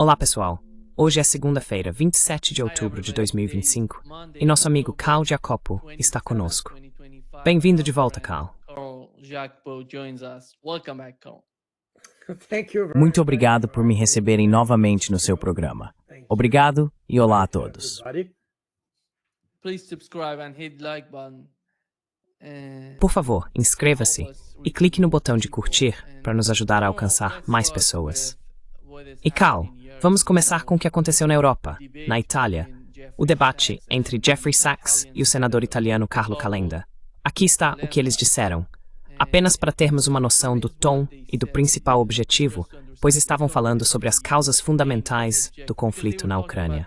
Olá, pessoal. Hoje é segunda-feira, 27 de outubro de 2025, e nosso amigo Carl Jacopo está conosco. Bem-vindo de volta, Carl. Muito obrigado por me receberem novamente no seu programa. Obrigado e olá a todos. Por favor, inscreva-se e clique no botão de curtir para nos ajudar a alcançar mais pessoas. E Carl, vamos começar com o que aconteceu na Europa, na Itália, o debate entre Jeffrey Sachs e o senador italiano Carlo Calenda. Aqui está o que eles disseram, apenas para termos uma noção do tom e do principal objetivo, pois estavam falando sobre as causas fundamentais do conflito na Ucrânia.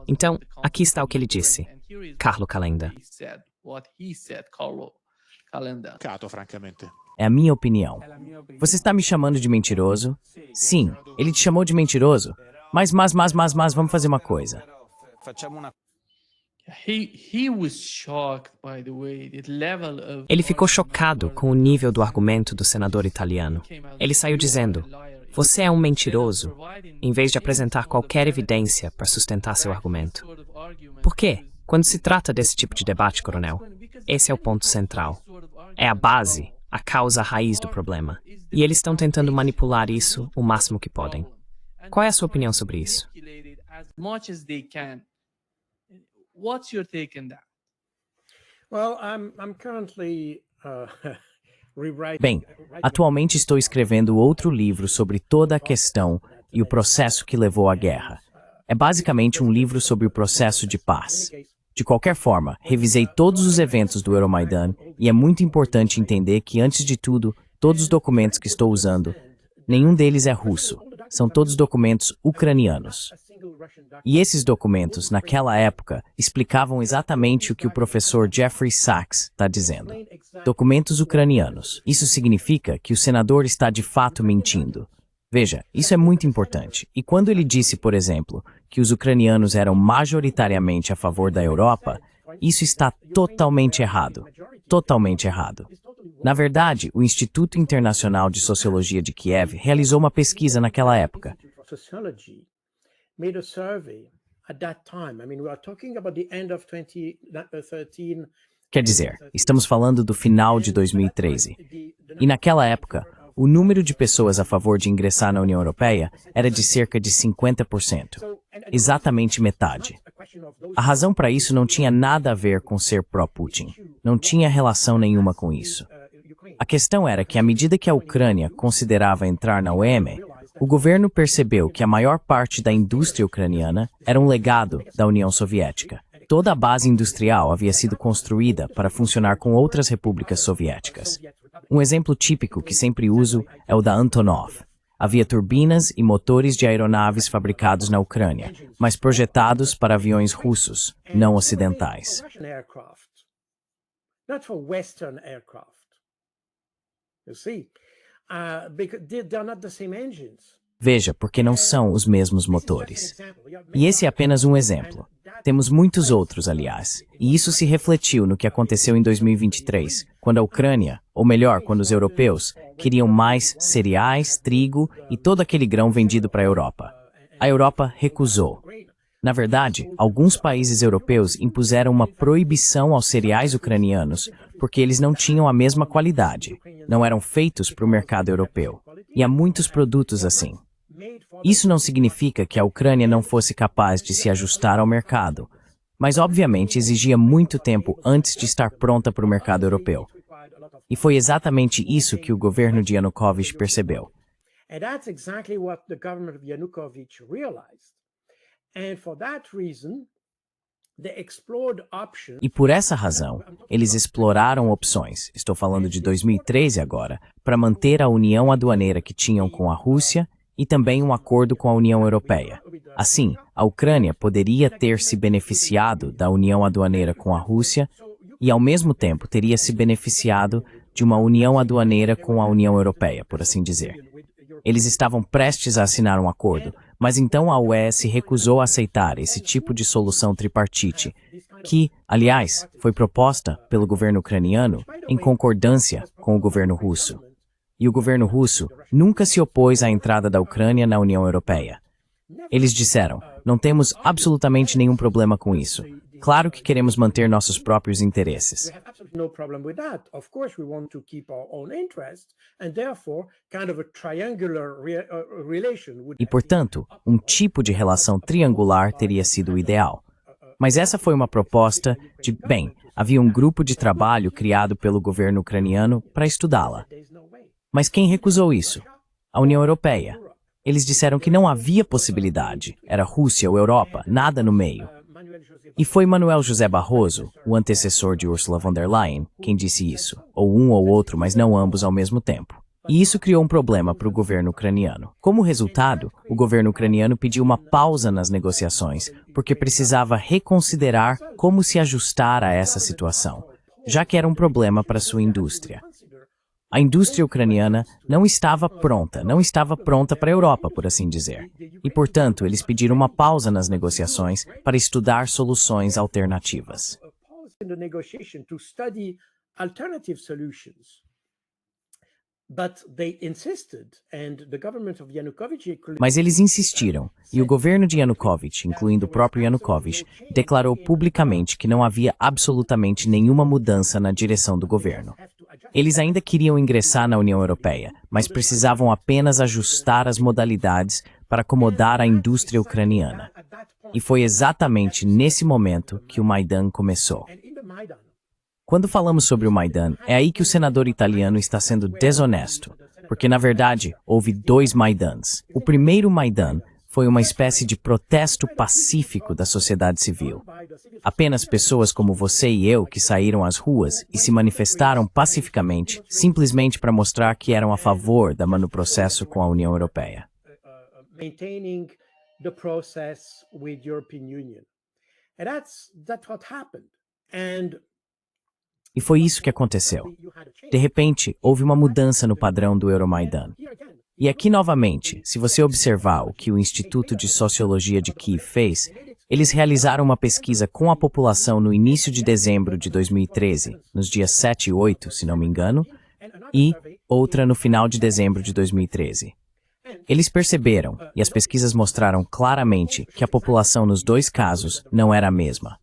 Então, aqui está o que ele disse, Carlo Calenda. Francamente. É a minha opinião. Você está me chamando de mentiroso? Sim, ele te chamou de mentiroso. Mas vamos fazer uma coisa. Ele ficou chocado com o nível do argumento do senador italiano. Ele saiu dizendo, você é um mentiroso, em vez de apresentar qualquer evidência para sustentar seu argumento. Por quê? Quando se trata desse tipo de debate, coronel, esse é o ponto central. É a base, a causa raiz do problema. E eles estão tentando manipular isso o máximo que podem. Qual é a sua opinião sobre isso? Bem, atualmente estou escrevendo outro livro sobre toda a questão e o processo que levou à guerra. É basicamente um livro sobre o processo de paz. De qualquer forma, revisei todos os eventos do Euromaidan e é muito importante entender que, antes de tudo, todos os documentos que estou usando, nenhum deles é russo. São todos documentos ucranianos. E esses documentos, naquela época, explicavam exatamente o que o professor Jeffrey Sachs está dizendo. Documentos ucranianos. Isso significa que o senador está de fato mentindo. Veja, isso é muito importante. E quando ele disse, por exemplo, que os ucranianos eram majoritariamente a favor da Europa, isso está totalmente errado. Totalmente errado. Na verdade, o Instituto Internacional de Sociologia de Kiev realizou uma pesquisa naquela época. Quer dizer, estamos falando do final de 2013. E naquela época, o número de pessoas a favor de ingressar na União Europeia era de cerca de 50%. Exatamente metade. A razão para isso não tinha nada a ver com ser pró-Putin. Não tinha relação nenhuma com isso. A questão era que, à medida que a Ucrânia considerava entrar na OEM, o governo percebeu que a maior parte da indústria ucraniana era um legado da União Soviética. Toda a base industrial havia sido construída para funcionar com outras repúblicas soviéticas. Um exemplo típico que sempre uso é o da Antonov. Havia turbinas e motores de aeronaves fabricados na Ucrânia, mas projetados para aviões russos, não ocidentais. Veja, porque não são os mesmos motores. E esse é apenas um exemplo. Temos muitos outros, aliás. E isso se refletiu no que aconteceu em 2023, quando a Ucrânia, ou melhor, quando os europeus, queriam mais cereais, trigo e todo aquele grão vendido para a Europa. A Europa recusou. Na verdade, alguns países europeus impuseram uma proibição aos cereais ucranianos porque eles não tinham a mesma qualidade, não eram feitos para o mercado europeu. E há muitos produtos assim. Isso não significa que a Ucrânia não fosse capaz de se ajustar ao mercado, mas obviamente exigia muito tempo antes de estar pronta para o mercado europeu. E foi exatamente isso que o governo de Yanukovych percebeu. E por essa razão, eles exploraram opções, estou falando de 2013 agora, para manter a união aduaneira que tinham com a Rússia e também um acordo com a União Europeia. Assim, a Ucrânia poderia ter se beneficiado da união aduaneira com a Rússia e, ao mesmo tempo, teria se beneficiado de uma união aduaneira com a União Europeia, por assim dizer. Eles estavam prestes a assinar um acordo, mas então a UE se recusou a aceitar esse tipo de solução tripartite, que, aliás, foi proposta pelo governo ucraniano em concordância com o governo russo. E o governo russo nunca se opôs à entrada da Ucrânia na União Europeia. Eles disseram, não temos absolutamente nenhum problema com isso. Claro que queremos manter nossos próprios interesses. E, portanto, um tipo de relação triangular teria sido o ideal. Mas essa foi uma proposta de, havia um grupo de trabalho criado pelo governo ucraniano para estudá-la. Mas quem recusou isso? A União Europeia. Eles disseram que não havia possibilidade. Era Rússia ou Europa, nada no meio. E foi Manuel José Barroso, o antecessor de Ursula von der Leyen, quem disse isso. Ou um ou outro, mas não ambos ao mesmo tempo. E isso criou um problema para o governo ucraniano. Como resultado, o governo ucraniano pediu uma pausa nas negociações, porque precisava reconsiderar como se ajustar a essa situação, já que era um problema para sua indústria. A indústria ucraniana não estava pronta para a Europa, por assim dizer. E, portanto, eles pediram uma pausa nas negociações para estudar soluções alternativas. Mas eles insistiram, e o governo de Yanukovych, incluindo o próprio Yanukovych, declarou publicamente que não havia absolutamente nenhuma mudança na direção do governo. Eles ainda queriam ingressar na União Europeia, mas precisavam apenas ajustar as modalidades para acomodar a indústria ucraniana. E foi exatamente nesse momento que o Maidan começou. Quando falamos sobre o Maidan, é aí que o senador italiano está sendo desonesto, porque, na verdade, houve 2 Maidans. O primeiro Maidan foi uma espécie de protesto pacífico da sociedade civil. Apenas pessoas como você e eu que saíram às ruas e se manifestaram pacificamente, simplesmente para mostrar que eram a favor da processo com a União Europeia. E foi isso que aconteceu. De repente, houve uma mudança no padrão do Euromaidan. E aqui, novamente, se você observar o que o Instituto de Sociologia de Kiev fez, eles realizaram uma pesquisa com a população no início de dezembro de 2013, nos dias 7 e 8, se não me engano, e outra no final de dezembro de 2013. Eles perceberam, e as pesquisas mostraram claramente, que a população nos 2 casos não era a mesma.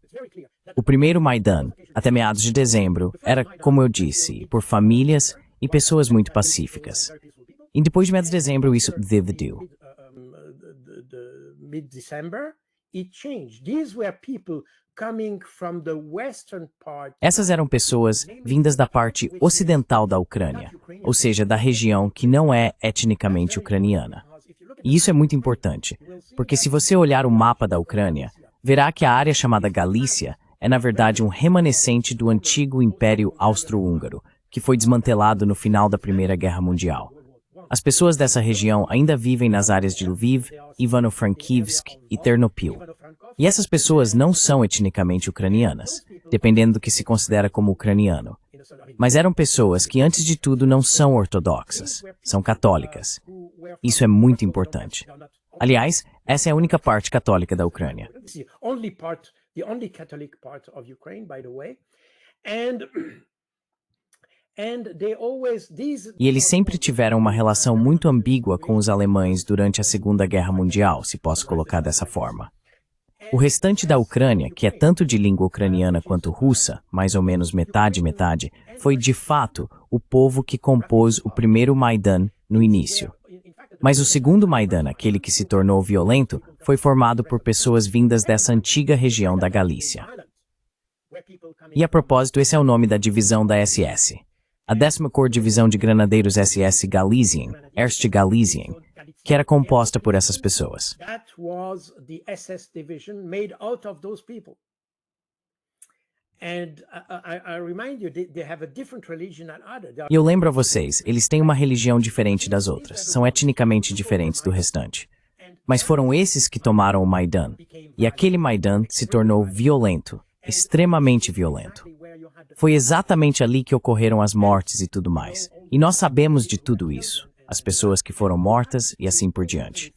O primeiro Maidan, até meados de dezembro, era, como eu disse, por famílias e pessoas muito pacíficas. E depois de meados de dezembro, isso dividiu. Essas eram pessoas vindas da parte ocidental da Ucrânia, ou seja, da região que não é etnicamente ucraniana. E isso é muito importante, porque se você olhar o mapa da Ucrânia, verá que a área chamada Galícia é, na verdade, um remanescente do antigo Império Austro-Húngaro, que foi desmantelado no final da Primeira Guerra Mundial. As pessoas dessa região ainda vivem nas áreas de Lviv, Ivano-Frankivsk e Ternopil. E essas pessoas não são etnicamente ucranianas, dependendo do que se considera como ucraniano. Mas eram pessoas que, antes de tudo, não são ortodoxas, são católicas. Isso é muito importante. Aliás, essa é a única parte católica da Ucrânia. E eles sempre tiveram uma relação muito ambígua com os alemães durante a Segunda Guerra Mundial, se posso colocar dessa forma. O restante da Ucrânia, que é tanto de língua ucraniana quanto russa, mais ou menos metade-metade, foi de fato o povo que compôs o primeiro Maidan no início. Mas o segundo Maidan, aquele que se tornou violento, foi formado por pessoas vindas dessa antiga região da Galícia. E a propósito, esse é o nome da divisão da SS. A 10ª Corps Divisão de Granadeiros SS Galizien, Erste Galizien, que era composta por essas pessoas. E eu lembro a vocês, eles têm uma religião diferente das outras, são etnicamente diferentes do restante. Mas foram esses que tomaram o Maidan, e aquele Maidan se tornou violento, extremamente violento. Foi exatamente ali que ocorreram as mortes e tudo mais. E nós sabemos de tudo isso, as pessoas que foram mortas e assim por diante.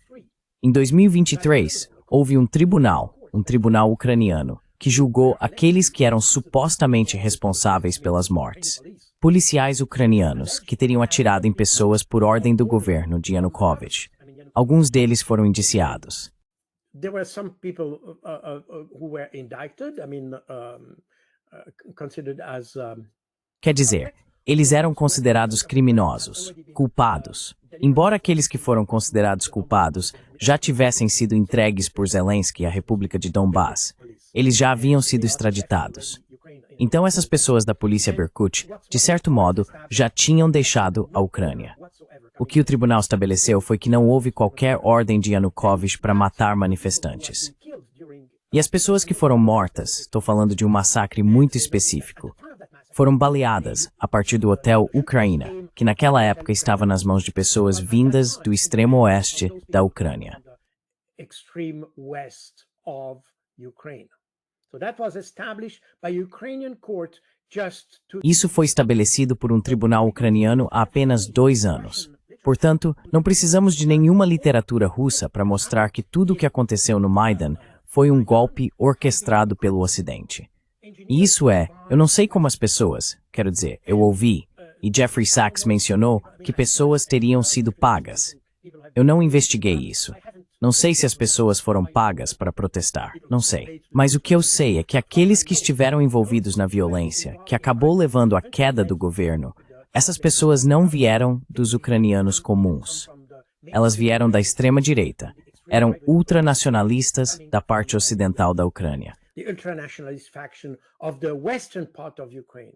Em 2023, houve um tribunal ucraniano, que julgou aqueles que eram supostamente responsáveis pelas mortes. Policiais ucranianos que teriam atirado em pessoas por ordem do governo de Yanukovych. Alguns deles foram indiciados. there were some people who were indicted, considered as Quer dizer, eles eram considerados criminosos, culpados. Embora aqueles que foram considerados culpados já tivessem sido entregues por Zelensky à República de Donbass, eles já haviam sido extraditados. Então essas pessoas da polícia Berkut, de certo modo, já tinham deixado a Ucrânia. O que o tribunal estabeleceu foi que não houve qualquer ordem de Yanukovych para matar manifestantes. E as pessoas que foram mortas, estou falando de um massacre muito específico, foram baleadas a partir do Hotel Ucraina, que naquela época estava nas mãos de pessoas vindas do extremo oeste da Ucrânia. Isso foi estabelecido por um tribunal ucraniano há apenas 2 anos. Portanto, não precisamos de nenhuma literatura russa para mostrar que tudo o que aconteceu no Maidan foi um golpe orquestrado pelo Ocidente. E isso eu não sei como as pessoas, quero dizer, eu ouvi, e Jeffrey Sachs mencionou que pessoas teriam sido pagas. Eu não investiguei isso. Não sei se as pessoas foram pagas para protestar, não sei. Mas o que eu sei é que aqueles que estiveram envolvidos na violência, que acabou levando à queda do governo, essas pessoas não vieram dos ucranianos comuns. Elas vieram da extrema-direita. Eram ultranacionalistas da parte ocidental da Ucrânia. The ultranationalist faction of the western part of Ukraine.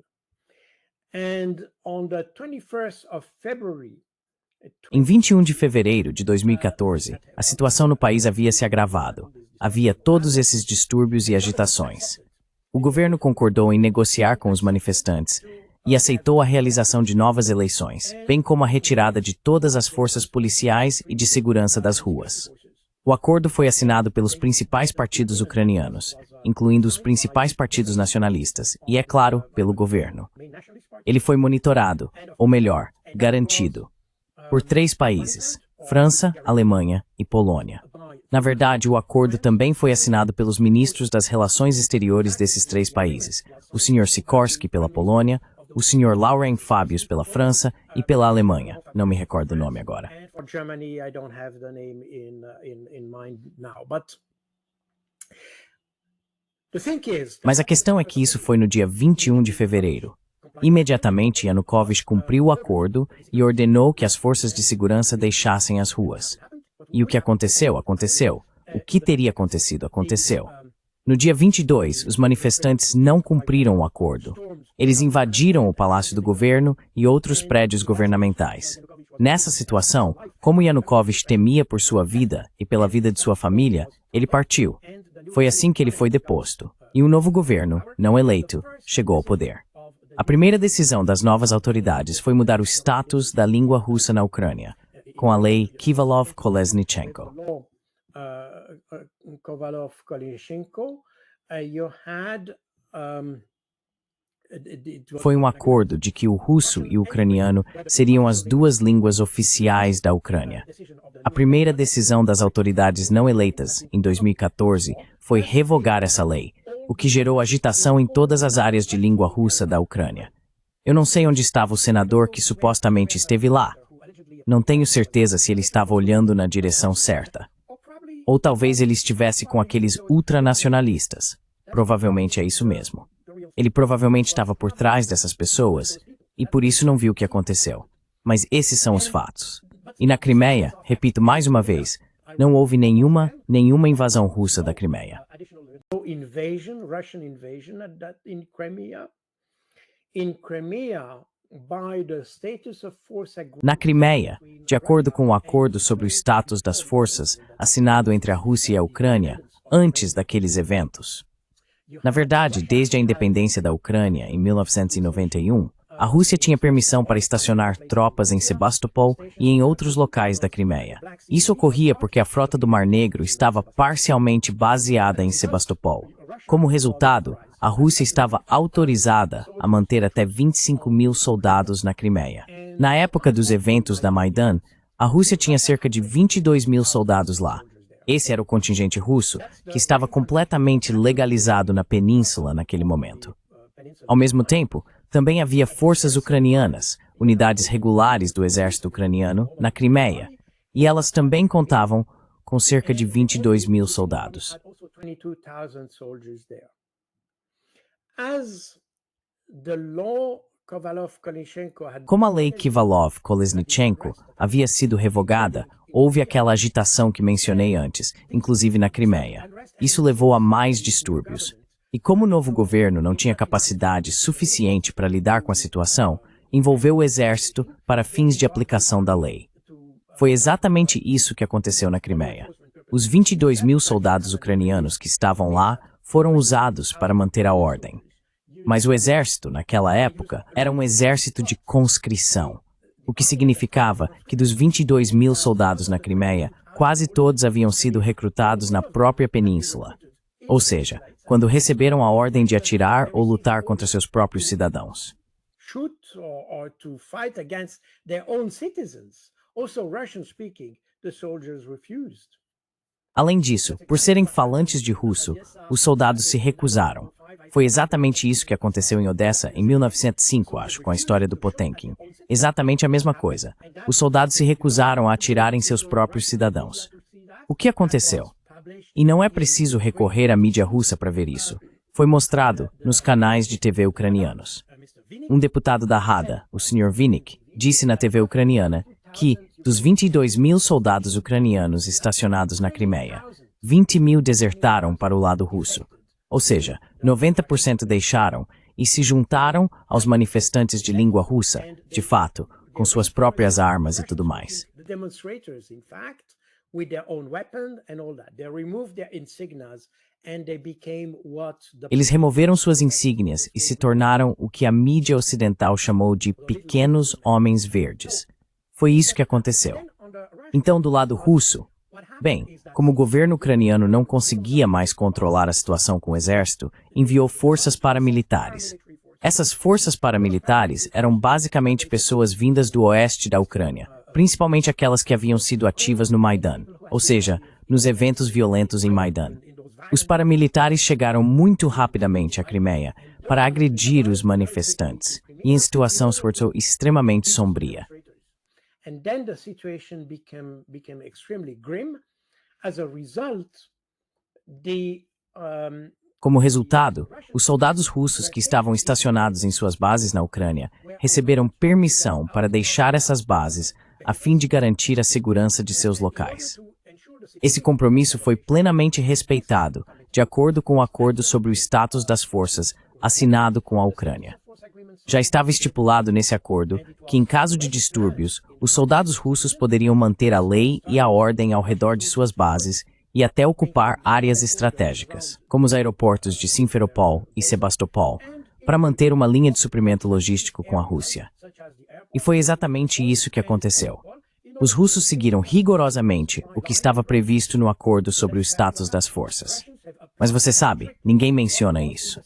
And on the 21st of February, em 21 de fevereiro de 2014, a situação no país havia se agravado. Havia todos esses distúrbios e agitações. O governo concordou em negociar com os manifestantes e aceitou a realização de novas eleições, bem como a retirada de todas as forças policiais e de segurança das ruas. O acordo foi assinado pelos principais partidos ucranianos, incluindo os principais partidos nacionalistas, e, é claro, pelo governo. Ele foi monitorado, ou melhor, garantido, por 3 países, França, Alemanha e Polônia. Na verdade, o acordo também foi assinado pelos ministros das relações exteriores desses 3 países, o Sr. Sikorski pela Polônia, o Sr. Laurent Fabius pela França e pela Alemanha. Não me recordo o nome agora. Mas a questão é que isso foi no dia 21 de fevereiro. Imediatamente, Yanukovych cumpriu o acordo e ordenou que as forças de segurança deixassem as ruas. E o que aconteceu, aconteceu. O que teria acontecido, aconteceu. No dia 22, os manifestantes não cumpriram o acordo. Eles invadiram o Palácio do Governo e outros prédios governamentais. Nessa situação, como Yanukovych temia por sua vida e pela vida de sua família, ele partiu. Foi assim que ele foi deposto. E um novo governo, não eleito, chegou ao poder. A primeira decisão das novas autoridades foi mudar o status da língua russa na Ucrânia, com a lei Kivalov-Kolesnichenko. Foi um acordo de que o russo e o ucraniano seriam as 2 línguas oficiais da Ucrânia. A primeira decisão das autoridades não eleitas, em 2014, foi revogar essa lei, o que gerou agitação em todas as áreas de língua russa da Ucrânia. Eu não sei onde estava o senador que supostamente esteve lá. Não tenho certeza se ele estava olhando na direção certa. Ou talvez ele estivesse com aqueles ultranacionalistas. Provavelmente é isso mesmo. Ele provavelmente estava por trás dessas pessoas e por isso não viu o que aconteceu. Mas esses são os fatos. E na Crimeia, repito mais uma vez, não houve nenhuma invasão russa da Crimeia. Na Crimeia, de acordo com o acordo sobre o status das forças assinado entre a Rússia e a Ucrânia, antes daqueles eventos. Na verdade, desde a independência da Ucrânia, em 1991, a Rússia tinha permissão para estacionar tropas em Sebastopol e em outros locais da Crimeia. Isso ocorria porque a frota do Mar Negro estava parcialmente baseada em Sebastopol. Como resultado, a Rússia estava autorizada a manter até 25.000 soldados na Crimeia. Na época dos eventos da Maidan, a Rússia tinha cerca de 22.000 soldados lá. Esse era o contingente russo, que estava completamente legalizado na península naquele momento. Ao mesmo tempo, também havia forças ucranianas, unidades regulares do exército ucraniano, na Crimeia, e elas também contavam com cerca de 22 mil soldados. Como a lei Kivalov-Kolesnichenko havia sido revogada, houve aquela agitação que mencionei antes, inclusive na Crimeia. Isso levou a mais distúrbios. E como o novo governo não tinha capacidade suficiente para lidar com a situação, envolveu o exército para fins de aplicação da lei. Foi exatamente isso que aconteceu na Crimeia. Os 22 mil soldados ucranianos que estavam lá foram usados para manter a ordem. Mas o exército, naquela época, era um exército de conscrição, o que significava que dos 22 mil soldados na Crimeia, quase todos haviam sido recrutados na própria península. Ou seja, quando receberam a ordem de atirar ou lutar contra seus próprios cidadãos. Além disso, por serem falantes de russo, os soldados se recusaram. Foi exatamente isso que aconteceu em Odessa em 1905, acho, com a história do Potemkin. Exatamente a mesma coisa. Os soldados se recusaram a atirar em seus próprios cidadãos. O que aconteceu? E não é preciso recorrer à mídia russa para ver isso. Foi mostrado nos canais de TV ucranianos. Um deputado da Rada, o Sr. Vinnik, disse na TV ucraniana que, dos 22 mil soldados ucranianos estacionados na Crimeia, 20 mil desertaram para o lado russo. Ou seja, 90% deixaram e se juntaram aos manifestantes de língua russa, de fato, com suas próprias armas e tudo mais. Eles removeram suas insígnias e se tornaram o que a mídia ocidental chamou de pequenos homens verdes. Foi isso que aconteceu. Então, do lado russo, bem, como o governo ucraniano não conseguia mais controlar a situação com o exército, enviou forças paramilitares. Essas forças paramilitares eram basicamente pessoas vindas do oeste da Ucrânia, principalmente aquelas que haviam sido ativas no Maidan, ou seja, nos eventos violentos em Maidan. Os paramilitares chegaram muito rapidamente à Crimeia para agredir os manifestantes, e a situação se tornou extremamente sombria. And then the situation became extremely grim. As a result, Como resultado, os soldados russos que estavam estacionados em suas bases na Ucrânia receberam permissão para deixar essas bases a fim de garantir a segurança de seus locais. Esse compromisso foi plenamente respeitado, de acordo com o acordo sobre o status das forças assinado com a Ucrânia. Já estava estipulado nesse acordo que, em caso de distúrbios, os soldados russos poderiam manter a lei e a ordem ao redor de suas bases e até ocupar áreas estratégicas, como os aeroportos de Simferopol e Sebastopol, para manter uma linha de suprimento logístico com a Rússia. E foi exatamente isso que aconteceu. Os russos seguiram rigorosamente o que estava previsto no acordo sobre o status das forças. Mas você sabe, ninguém menciona isso.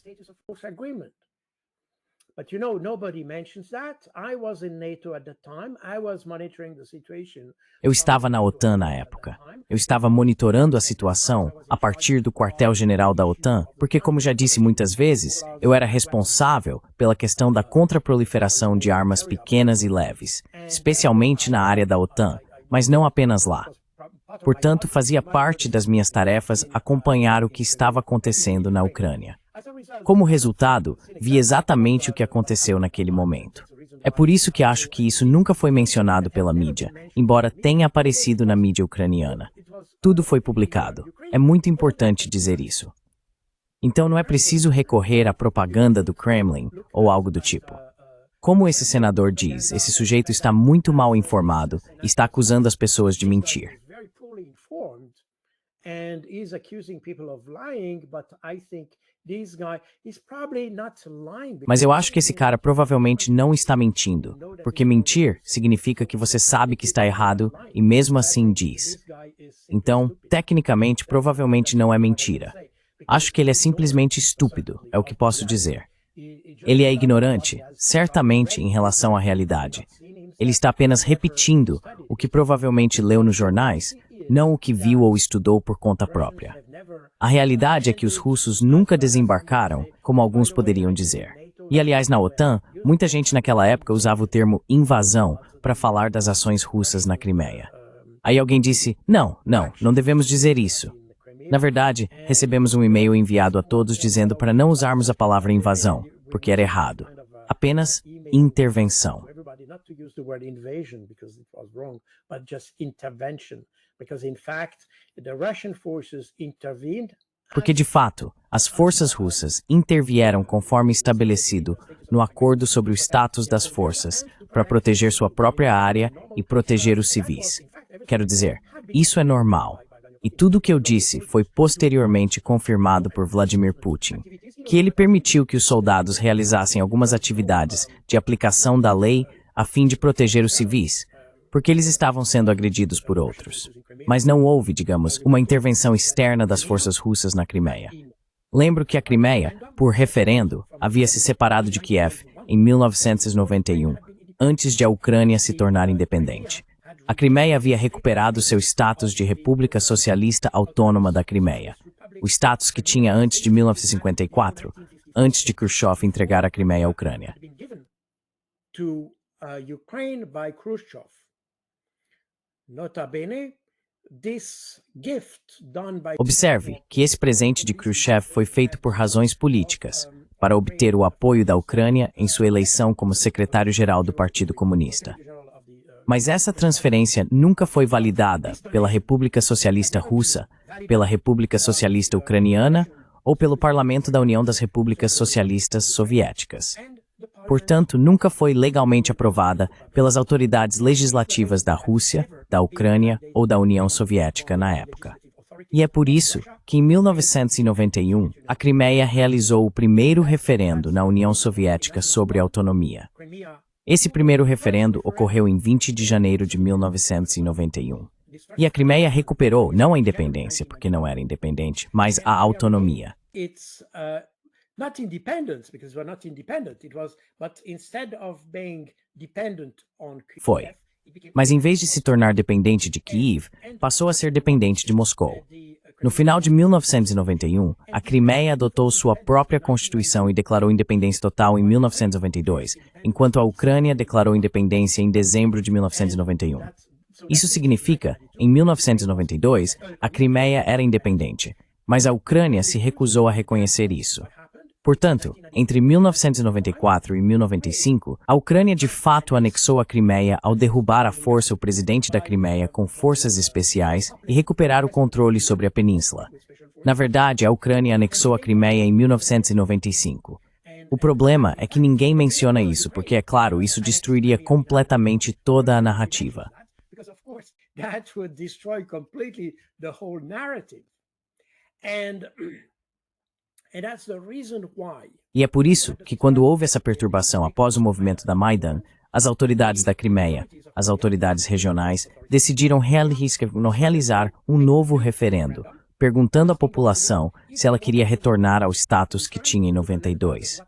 But you know, nobody mentions that. I was in NATO at the time. I was monitoring the situation. Eu estava na OTAN na época. Eu estava monitorando a situação a partir do quartel-general da OTAN, porque, como já disse muitas vezes, eu era responsável pela questão da contraproliferação de armas pequenas e leves, especialmente na área da OTAN, mas não apenas lá. Portanto, fazia parte das minhas tarefas acompanhar o que estava acontecendo na Ucrânia. Como resultado, vi exatamente o que aconteceu naquele momento. É por isso que acho que isso nunca foi mencionado pela mídia, embora tenha aparecido na mídia ucraniana. Tudo foi publicado. É muito importante dizer isso. Então não é preciso recorrer à propaganda do Kremlin ou algo do tipo. Como esse senador diz, esse sujeito está muito mal informado e está acusando as pessoas de mentir. And he's accusing people of lying, but I think this guy is probably not lying. Mas eu acho que esse cara provavelmente não está mentindo, porque mentir significa que você sabe que está errado e mesmo assim diz. Então, tecnicamente, provavelmente não é mentira. Acho que ele é simplesmente estúpido, é o que posso dizer. Ele é ignorante, certamente, em relação à realidade. Ele está apenas repetindo o que provavelmente leu nos jornais, não o que viu ou estudou por conta própria. A realidade é que os russos nunca desembarcaram, como alguns poderiam dizer. E, aliás, na OTAN, muita gente naquela época usava o termo invasão para falar das ações russas na Crimeia. Aí alguém disse, não devemos dizer isso. Na verdade, recebemos um e-mail enviado a todos dizendo para não usarmos a palavra invasão, porque era errado. Apenas intervenção. Porque, de fato, as forças russas intervieram conforme estabelecido no acordo sobre o status das forças para proteger sua própria área e proteger os civis. Quero dizer, isso é normal. E tudo o que eu disse foi posteriormente confirmado por Vladimir Putin, que ele permitiu que os soldados realizassem algumas atividades de aplicação da lei a fim de proteger os civis, porque eles estavam sendo agredidos por outros. Mas não houve, digamos, uma intervenção externa das forças russas na Crimeia. Lembro que a Crimeia, por referendo, havia se separado de Kiev em 1991, antes de a Ucrânia se tornar independente. A Crimeia havia recuperado seu status de República Socialista Autônoma da Crimeia, o status que tinha antes de 1954, antes de Khrushchev entregar a Crimeia à Ucrânia. Observe que esse presente de Khrushchev foi feito por razões políticas, para obter o apoio da Ucrânia em sua eleição como secretário-geral do Partido Comunista. Mas essa transferência nunca foi validada pela República Socialista Russa, pela República Socialista Ucraniana ou pelo Parlamento da União das Repúblicas Socialistas Soviéticas. Portanto, nunca foi legalmente aprovada pelas autoridades legislativas da Rússia, da Ucrânia ou da União Soviética na época. E é por isso que, em 1991, a Crimeia realizou o primeiro referendo na União Soviética sobre autonomia. Esse primeiro referendo ocorreu em 20 de janeiro de 1991. E a Crimeia recuperou não a independência, porque não era independente, mas a autonomia. Foi. Mas em vez de se tornar dependente de Kiev, passou a ser dependente de Moscou. No final de 1991, a Crimeia adotou sua própria constituição e declarou independência total em 1992, enquanto a Ucrânia declarou independência em dezembro de 1991. Isso significa, em 1992, a Crimeia era independente, mas a Ucrânia se recusou a reconhecer isso. Portanto, entre 1994 e 1995, a Ucrânia de fato anexou a Crimeia ao derrubar à força o presidente da Crimeia com forças especiais e recuperar o controle sobre a península. Na verdade, a Ucrânia anexou a Crimeia em 1995. O problema é que ninguém menciona isso, porque, é claro, isso destruiria completamente toda a narrativa. E é por isso que, quando houve essa perturbação após o movimento da Maidan, as autoridades da Crimeia, as autoridades regionais, decidiram realizar um novo referendo, perguntando à população se ela queria retornar ao status que tinha em 92.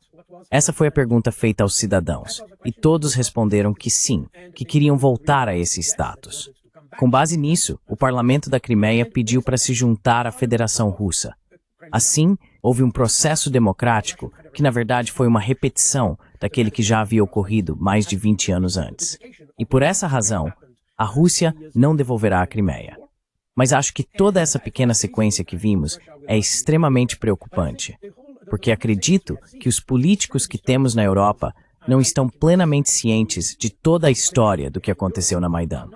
Essa foi a pergunta feita aos cidadãos, e todos responderam que sim, que queriam voltar a esse status. Com base nisso, o parlamento da Crimeia pediu para se juntar à Federação Russa. Assim, houve um processo democrático que, na verdade, foi uma repetição daquele que já havia ocorrido mais de 20 anos antes. E por essa razão, a Rússia não devolverá a Crimeia. Mas acho que toda essa pequena sequência que vimos é extremamente preocupante, porque acredito que os políticos que temos na Europa não estão plenamente cientes de toda a história do que aconteceu na Maidan.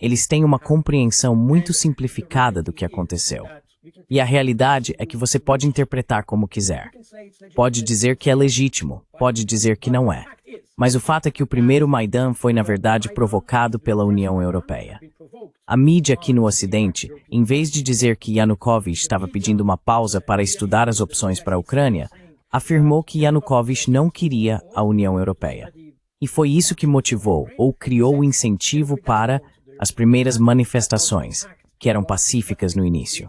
Eles têm uma compreensão muito simplificada do que aconteceu. E a realidade é que você pode interpretar como quiser. Pode dizer que é legítimo, pode dizer que não é. Mas o fato é que o primeiro Maidan foi, na verdade, provocado pela União Europeia. A mídia aqui no Ocidente, em vez de dizer que Yanukovych estava pedindo uma pausa para estudar as opções para a Ucrânia, afirmou que Yanukovych não queria a União Europeia. E foi isso que motivou ou criou o incentivo para as primeiras manifestações, que eram pacíficas no início.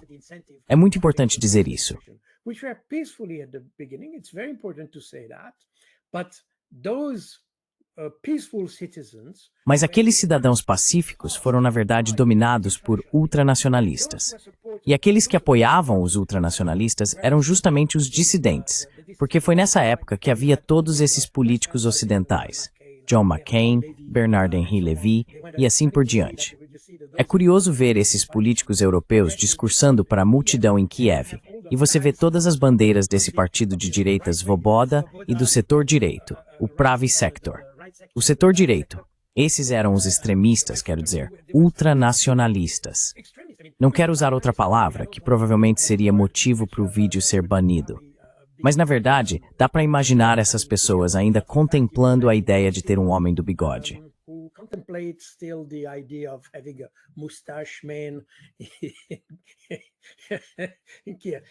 É muito importante dizer isso. peaceful citizens. Mas aqueles cidadãos pacíficos foram, na verdade, dominados por ultranacionalistas. E aqueles que apoiavam os ultranacionalistas eram justamente os dissidentes, porque foi nessa época que havia todos esses políticos ocidentais, John McCain, Bernard Henri Lévy e assim por diante. É curioso ver esses políticos europeus discursando para a multidão em Kiev, e você vê todas as bandeiras desse partido de direita Svoboda e do setor direito, o Pravý Sektor. O setor direito, esses eram os extremistas, quero dizer, ultranacionalistas. Não quero usar outra palavra, que provavelmente seria motivo para o vídeo ser banido. Mas, na verdade, dá para imaginar essas pessoas ainda contemplando a ideia de ter um homem do bigode. Who contemplate still the idea of having a mustache man in Kiev.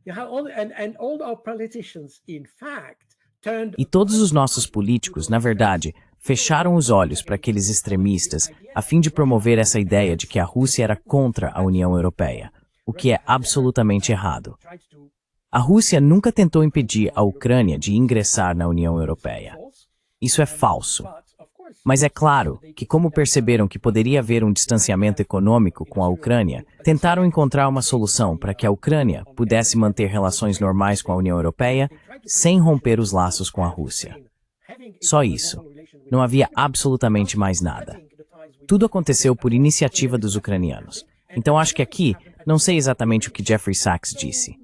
And all our politicians, in fact, turned. E todos os nossos políticos, na verdade, fecharam os olhos para aqueles extremistas a fim de promover essa ideia de que a Rússia era contra a União Europeia, o que é absolutamente errado. A Rússia nunca tentou impedir a Ucrânia de ingressar na União Europeia. Isso é falso. Mas é claro que, como perceberam que poderia haver um distanciamento econômico com a Ucrânia, tentaram encontrar uma solução para que a Ucrânia pudesse manter relações normais com a União Europeia sem romper os laços com a Rússia. Só isso. Não havia absolutamente mais nada. Tudo aconteceu por iniciativa dos ucranianos. Então acho que aqui, não sei exatamente o que Jeffrey Sachs disse.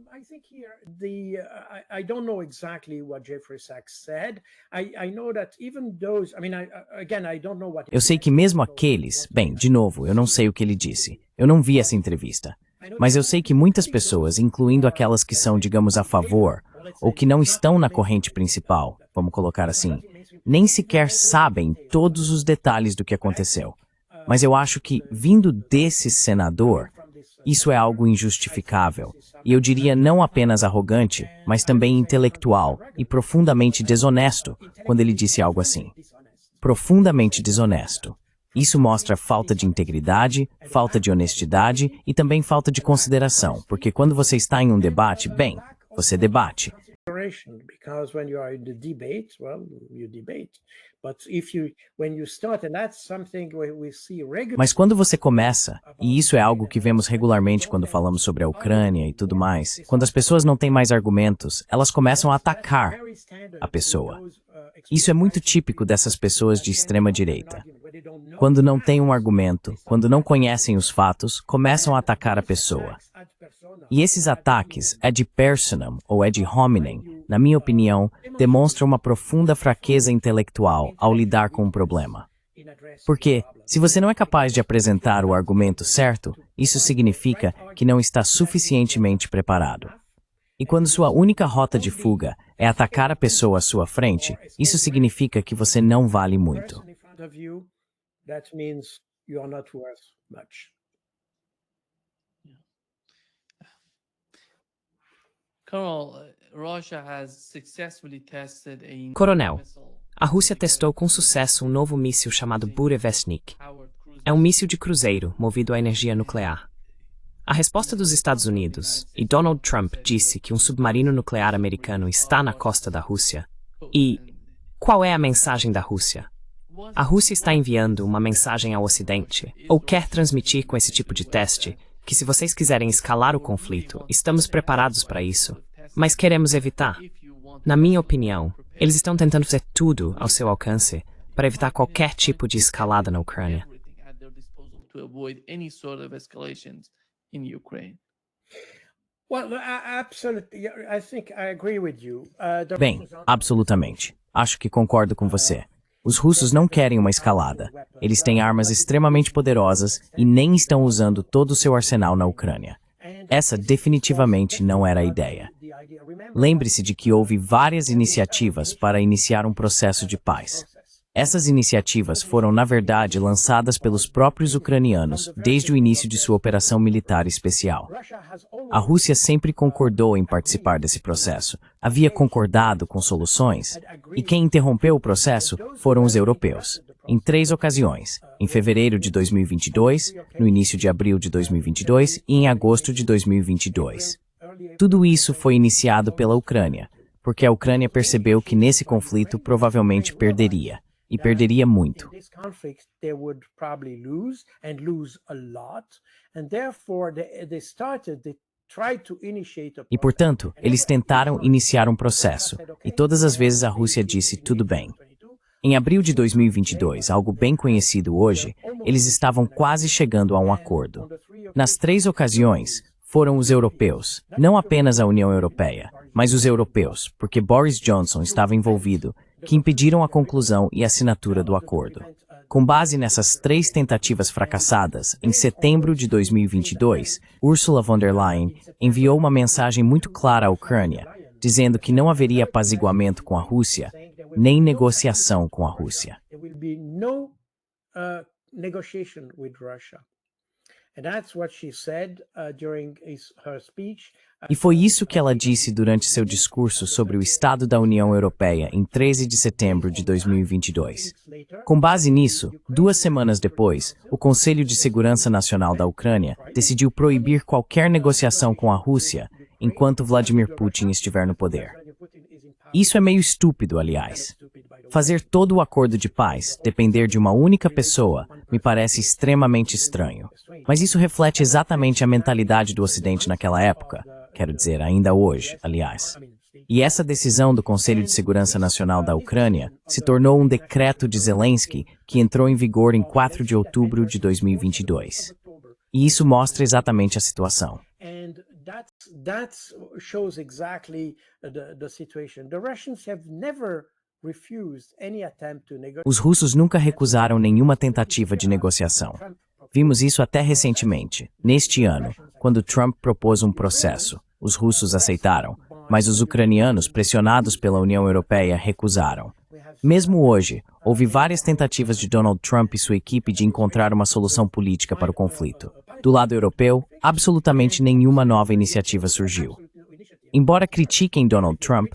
I don't know exactly what Jeffrey Sachs said. I know that even those, I don't know what. Eu sei que mesmo aqueles, bem, de novo, eu não sei o que ele disse. Eu não vi essa entrevista. Mas eu sei que muitas pessoas, incluindo aquelas que são, digamos, a favor, ou que não estão na corrente principal, vamos colocar assim, nem sequer sabem todos os detalhes do que aconteceu. Mas eu acho que, vindo desse senador, isso é algo injustificável, e eu diria não apenas arrogante, mas também intelectual e profundamente desonesto, quando ele disse algo assim. Profundamente desonesto. Isso mostra falta de integridade, falta de honestidade e também falta de consideração, porque quando você está em um debate, bem, você debate. Because when you are in the debate, well, you debate. But when you start, and that's something we see regularly. Mas quando você começa, e isso é algo que vemos regularmente quando falamos sobre a Ucrânia e tudo mais, quando as pessoas não têm mais argumentos, elas começam a atacar a pessoa. Isso é muito típico dessas pessoas de extrema direita. Quando não têm um argumento, quando não conhecem os fatos, começam a atacar a pessoa. E esses ataques, ad personam ou ad hominem, na minha opinião, demonstram uma profunda fraqueza intelectual ao lidar com um problema. Porque, se você não é capaz de apresentar o argumento certo, isso significa que não está suficientemente preparado. E quando sua única rota de fuga é atacar a pessoa à sua frente, isso significa que você não vale muito. Coronel, a Rússia testou com sucesso um novo míssil chamado Burevestnik. É um míssil de cruzeiro movido a energia nuclear. A resposta dos Estados Unidos, e Donald Trump disse que um submarino nuclear americano está na costa da Rússia. E qual é a mensagem da Rússia? A Rússia está enviando uma mensagem ao Ocidente, ou quer transmitir com esse tipo de teste, que se vocês quiserem escalar o conflito, estamos preparados para isso, mas queremos evitar. Na minha opinião, eles estão tentando fazer tudo ao seu alcance para evitar qualquer tipo de escalada na Ucrânia. Bem, absolutamente. Acho que concordo com você. Os russos não querem uma escalada. Eles têm armas extremamente poderosas e nem estão usando todo o seu arsenal na Ucrânia. Essa definitivamente não era a ideia. Lembre-se de que houve várias iniciativas para iniciar um processo de paz. Essas iniciativas foram, na verdade, lançadas pelos próprios ucranianos desde o início de sua operação militar especial. A Rússia sempre concordou em participar desse processo, havia concordado com soluções, e quem interrompeu o processo foram os europeus, em 3 ocasiões, em fevereiro de 2022, no início de abril de 2022 e em agosto de 2022. Tudo isso foi iniciado pela Ucrânia, porque a Ucrânia percebeu que nesse conflito provavelmente perderia. e perderia muito. E, portanto, eles tentaram iniciar um processo, e todas as vezes a Rússia disse tudo bem. Em abril de 2022, algo bem conhecido hoje, eles estavam quase chegando a um acordo. Nas 3 ocasiões, foram os europeus, não apenas a União Europeia, mas os europeus, porque Boris Johnson estava envolvido, que impediram a conclusão e assinatura do acordo. Com base nessas 3 tentativas fracassadas, em setembro de 2022, Ursula von der Leyen enviou uma mensagem muito clara à Ucrânia, dizendo que não haveria apaziguamento com a Rússia, nem negociação com a Rússia. E foi isso que ela disse durante seu discurso sobre o Estado da União Europeia em 13 de setembro de 2022. Com base nisso, 2 semanas depois, o Conselho de Segurança Nacional da Ucrânia decidiu proibir qualquer negociação com a Rússia enquanto Vladimir Putin estiver no poder. Isso é meio estúpido, aliás. Fazer todo o acordo de paz depender de uma única pessoa me parece extremamente estranho. Mas isso reflete exatamente a mentalidade do Ocidente naquela época, quero dizer, ainda hoje, aliás. E essa decisão do Conselho de Segurança Nacional da Ucrânia se tornou um decreto de Zelensky que entrou em vigor em 4 de outubro de 2022. E isso mostra exatamente a situação. That shows exactly the situation. The Russians have never refused any attempt to negotiate. Os russos nunca recusaram nenhuma tentativa de negociação. Vimos isso até recentemente, neste ano, quando Trump propôs um processo. Os russos aceitaram, mas os ucranianos, pressionados pela União Europeia, recusaram. Mesmo hoje, houve várias tentativas de Donald Trump e sua equipe de encontrar uma solução política para o conflito. Do lado europeu, absolutamente nenhuma nova iniciativa surgiu. Embora critiquem Donald Trump,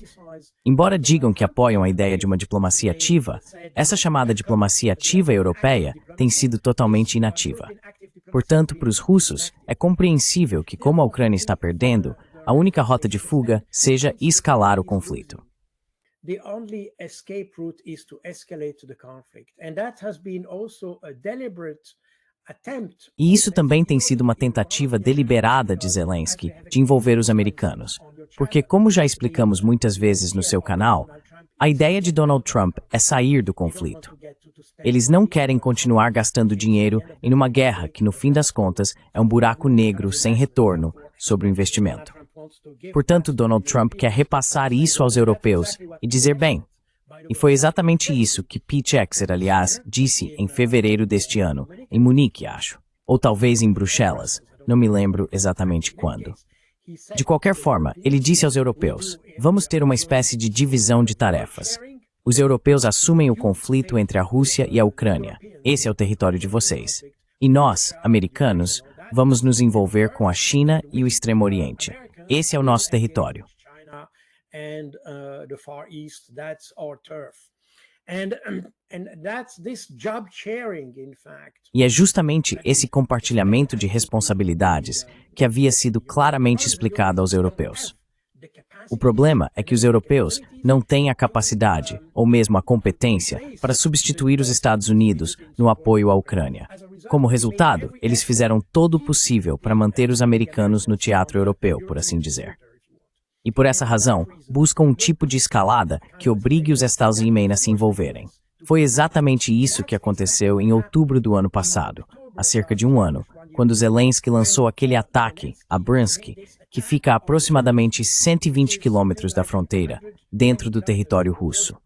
embora digam que apoiam a ideia de uma diplomacia ativa, essa chamada diplomacia ativa europeia tem sido totalmente inativa. Portanto, para os russos, é compreensível que, como a Ucrânia está perdendo, a única rota de fuga seja escalar o conflito. The only escape route is to escalate the conflict, and that has been also a deliberate attempt. E isso também tem sido uma tentativa deliberada de Zelensky de envolver os americanos, porque, como já explicamos muitas vezes no seu canal, a ideia de Donald Trump é sair do conflito. Eles não querem continuar gastando dinheiro em uma guerra que, no fim das contas, é um buraco negro sem retorno sobre o investimento. Portanto, Donald Trump quer repassar isso aos europeus e dizer bem. E foi exatamente isso que Pete Hegseth, aliás, disse em fevereiro deste ano, em Munique, acho. Ou talvez em Bruxelas, não me lembro exatamente quando. De qualquer forma, ele disse aos europeus, vamos ter uma espécie de divisão de tarefas. Os europeus assumem o conflito entre a Rússia e a Ucrânia. Esse é o território de vocês. E nós, americanos, vamos nos envolver com a China e o Extremo Oriente. Esse é o nosso território. E é justamente esse compartilhamento de responsabilidades que havia sido claramente explicado aos europeus. O problema é que os europeus não têm a capacidade, ou mesmo a competência, para substituir os Estados Unidos no apoio à Ucrânia. Como resultado, eles fizeram todo o possível para manter os americanos no teatro europeu, por assim dizer. E por essa razão, buscam um tipo de escalada que obrigue os Estados-Unidos a se envolverem. Foi exatamente isso que aconteceu em outubro do ano passado, há cerca de um ano, quando Zelensky lançou aquele ataque a Bryansk, que fica a aproximadamente 120 quilômetros da fronteira, dentro do território russo.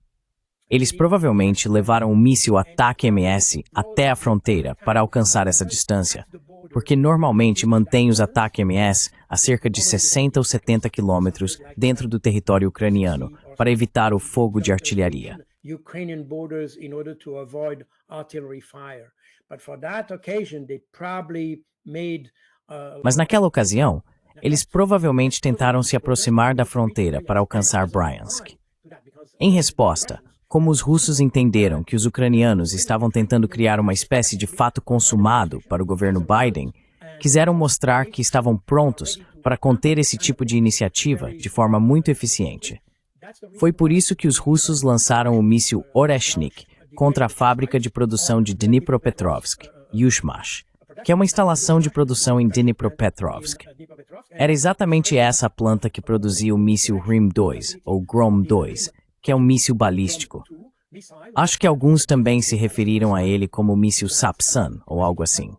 Eles provavelmente levaram um míssil ATACMS até a fronteira para alcançar essa distância, porque normalmente mantém os ATACMS a cerca de 60 ou 70 quilômetros dentro do território ucraniano, para evitar o fogo de artilharia. Mas naquela ocasião, eles provavelmente tentaram se aproximar da fronteira para alcançar Bryansk. Em resposta, como os russos entenderam que os ucranianos estavam tentando criar uma espécie de fato consumado para o governo Biden, quiseram mostrar que estavam prontos para conter esse tipo de iniciativa de forma muito eficiente. Foi por isso que os russos lançaram o míssil Oreshnik contra a fábrica de produção de Dnipropetrovsk, Yuzhmash, que é uma instalação de produção em Dnipropetrovsk. Era exatamente essa a planta que produzia o míssil Grom-2, ou Grom-2, que é um míssil balístico. Acho que alguns também se referiram a ele como o míssil Sapsan, ou algo assim.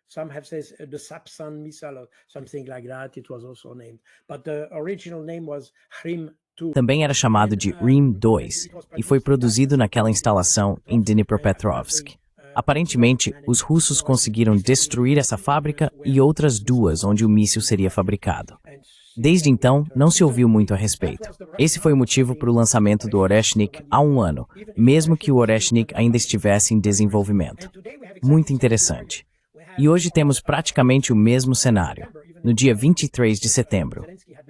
Some have said the Sapsan missile or something like that. It was also named, but the original name was Grim-2. Também era chamado de Grim-2 e foi produzido naquela instalação em Dnipropetrovsk. Aparentemente, os russos conseguiram destruir essa fábrica e outras duas onde o míssil seria fabricado. Desde então, não se ouviu muito a respeito. Esse foi o motivo para o lançamento do Oreshnik há um ano, mesmo que o Oreshnik ainda estivesse em desenvolvimento. Muito interessante. E hoje temos praticamente o mesmo cenário, no dia 23 de setembro.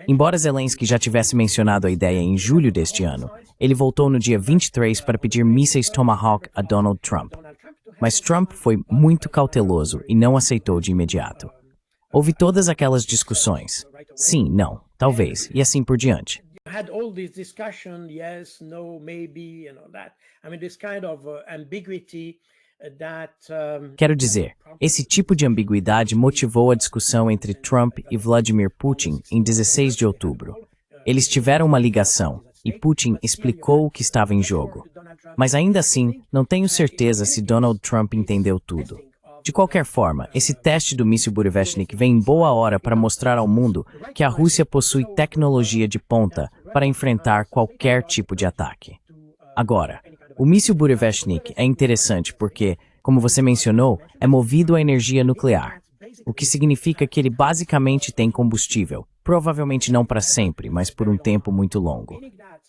Embora Zelensky já tivesse mencionado a ideia em julho deste ano, ele voltou no dia 23 para pedir mísseis Tomahawk a Donald Trump. Mas Trump foi muito cauteloso e não aceitou de imediato. Houve todas aquelas discussões. Sim, não, talvez, e assim por diante. Had all this discussion, yes, no, maybe, and all that. I mean, this kind of ambiguity that. Quero dizer, esse tipo de ambiguidade motivou a discussão entre Trump e Vladimir Putin em 16 de outubro. Eles tiveram uma ligação e Putin explicou o que estava em jogo. Mas ainda assim, não tenho certeza se Donald Trump entendeu tudo. De qualquer forma, esse teste do míssil Burevestnik vem em boa hora para mostrar ao mundo que a Rússia possui tecnologia de ponta para enfrentar qualquer tipo de ataque. Agora, o míssil Burevestnik é interessante porque, como você mencionou, é movido a energia nuclear, o que significa que ele basicamente tem combustível, provavelmente não para sempre, mas por um tempo muito longo.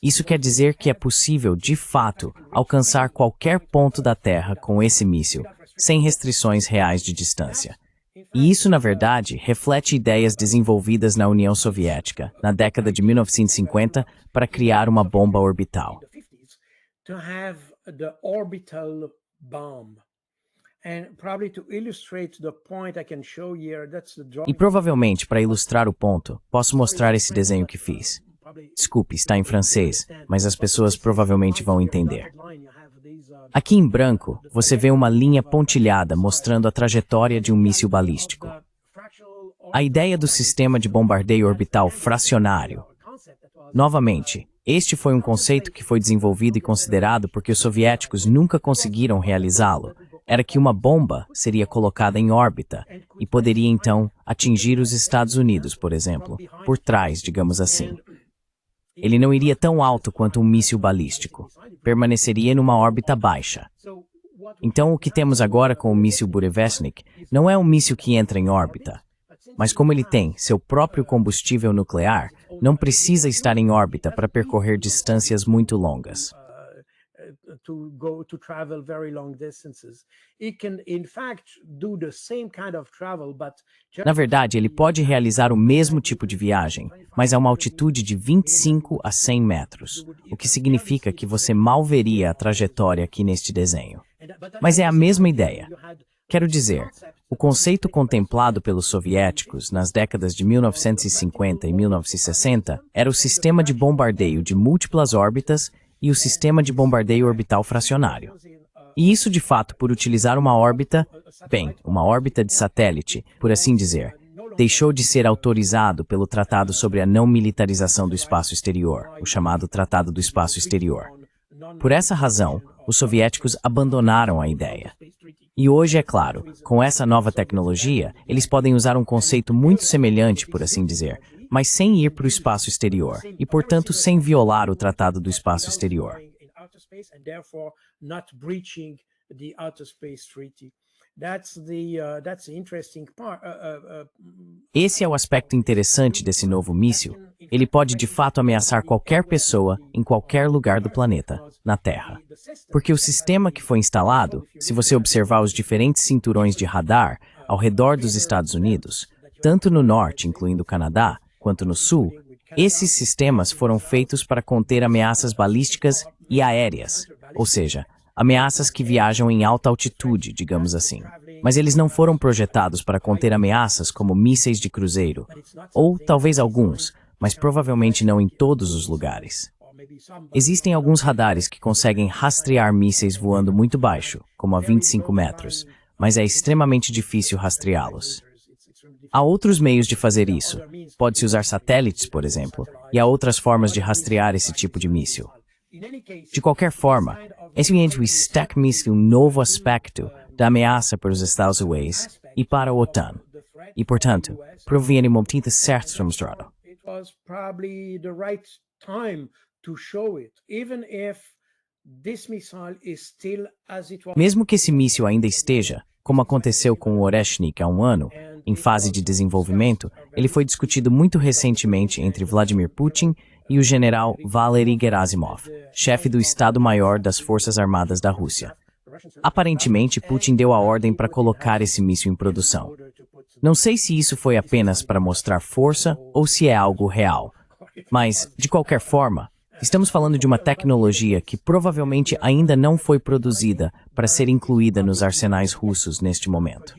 Isso quer dizer que é possível, de fato, alcançar qualquer ponto da Terra com esse míssil, sem restrições reais de distância. E isso, na verdade, reflete ideias desenvolvidas na União Soviética, na década de 1950, para criar uma bomba orbital. E provavelmente, para ilustrar o ponto, posso mostrar esse desenho que fiz. Desculpe, está em francês, mas as pessoas provavelmente vão entender. Aqui em branco, você vê uma linha pontilhada mostrando a trajetória de um míssil balístico. A ideia do sistema de bombardeio orbital fracionário. Novamente, este foi um conceito que foi desenvolvido e considerado porque os soviéticos nunca conseguiram realizá-lo. Era que uma bomba seria colocada em órbita e poderia então atingir os Estados Unidos, por exemplo, por trás, digamos assim. Ele não iria tão alto quanto um míssil balístico, permaneceria numa órbita baixa. Então, o que temos agora com o míssil Burevestnik não é um míssil que entra em órbita, mas como ele tem seu próprio combustível nuclear, não precisa estar em órbita para percorrer distâncias muito longas. Na verdade, ele pode realizar o mesmo tipo de viagem, mas a uma altitude de 25 a 100 metros, o que significa que você mal veria a trajetória aqui neste desenho. Mas é a mesma ideia. Quero dizer, o conceito contemplado pelos soviéticos nas décadas de 1950 e 1960 era o sistema de bombardeio de múltiplas órbitas e o sistema de bombardeio orbital fracionário. E isso, de fato, por utilizar uma órbita, uma órbita de satélite, por assim dizer, deixou de ser autorizado pelo Tratado sobre a Não Militarização do Espaço Exterior, o chamado Tratado do Espaço Exterior. Por essa razão, os soviéticos abandonaram a ideia. E hoje, é claro, com essa nova tecnologia, eles podem usar um conceito muito semelhante, por assim dizer, mas sem ir para o espaço exterior, e, portanto, sem violar o Tratado do Espaço Exterior. Esse é o aspecto interessante desse novo míssil. Ele pode, de fato, ameaçar qualquer pessoa em qualquer lugar do planeta, na Terra. Porque o sistema que foi instalado, se você observar os diferentes cinturões de radar ao redor dos Estados Unidos, tanto no norte, incluindo o Canadá, quanto no sul, esses sistemas foram feitos para conter ameaças balísticas e aéreas, ou seja, ameaças que viajam em alta altitude, digamos assim. Mas eles não foram projetados para conter ameaças como mísseis de cruzeiro, ou talvez alguns, mas provavelmente não em todos os lugares. Existem alguns radares que conseguem rastrear mísseis voando muito baixo, como a 25 metros, mas é extremamente difícil rastreá-los. Há outros meios de fazer isso. Pode-se usar satélites, por exemplo, e há outras formas de rastrear esse tipo de míssil. De qualquer forma, esse ambiente destaca-se um novo aspecto da ameaça para os Estados Unidos e para a OTAN. E, portanto, proviene o momento certo para mostrar. It was probably the right time to show it, even if this missile is still as it was. Mesmo que esse míssil ainda esteja, como aconteceu com o Oreshnik há um ano, em fase de desenvolvimento, ele foi discutido muito recentemente entre Vladimir Putin e o general Valery Gerasimov, chefe do Estado-Maior das Forças Armadas da Rússia. Aparentemente, Putin deu a ordem para colocar esse míssil em produção. Não sei se isso foi apenas para mostrar força ou se é algo real. Mas, de qualquer forma, estamos falando de uma tecnologia que provavelmente ainda não foi produzida para ser incluída nos arsenais russos neste momento.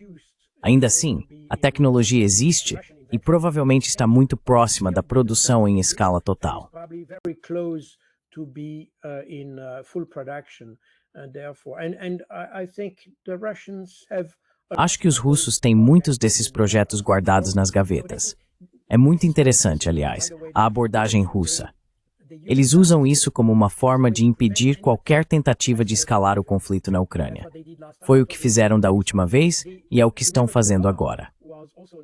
Ainda assim, a tecnologia existe e provavelmente está muito próxima da produção em escala total. Acho que os russos têm muitos desses projetos guardados nas gavetas. É muito interessante, aliás, a abordagem russa. Eles usam isso como uma forma de impedir qualquer tentativa de escalar o conflito na Ucrânia. Foi o que fizeram da última vez e é o que estão fazendo agora.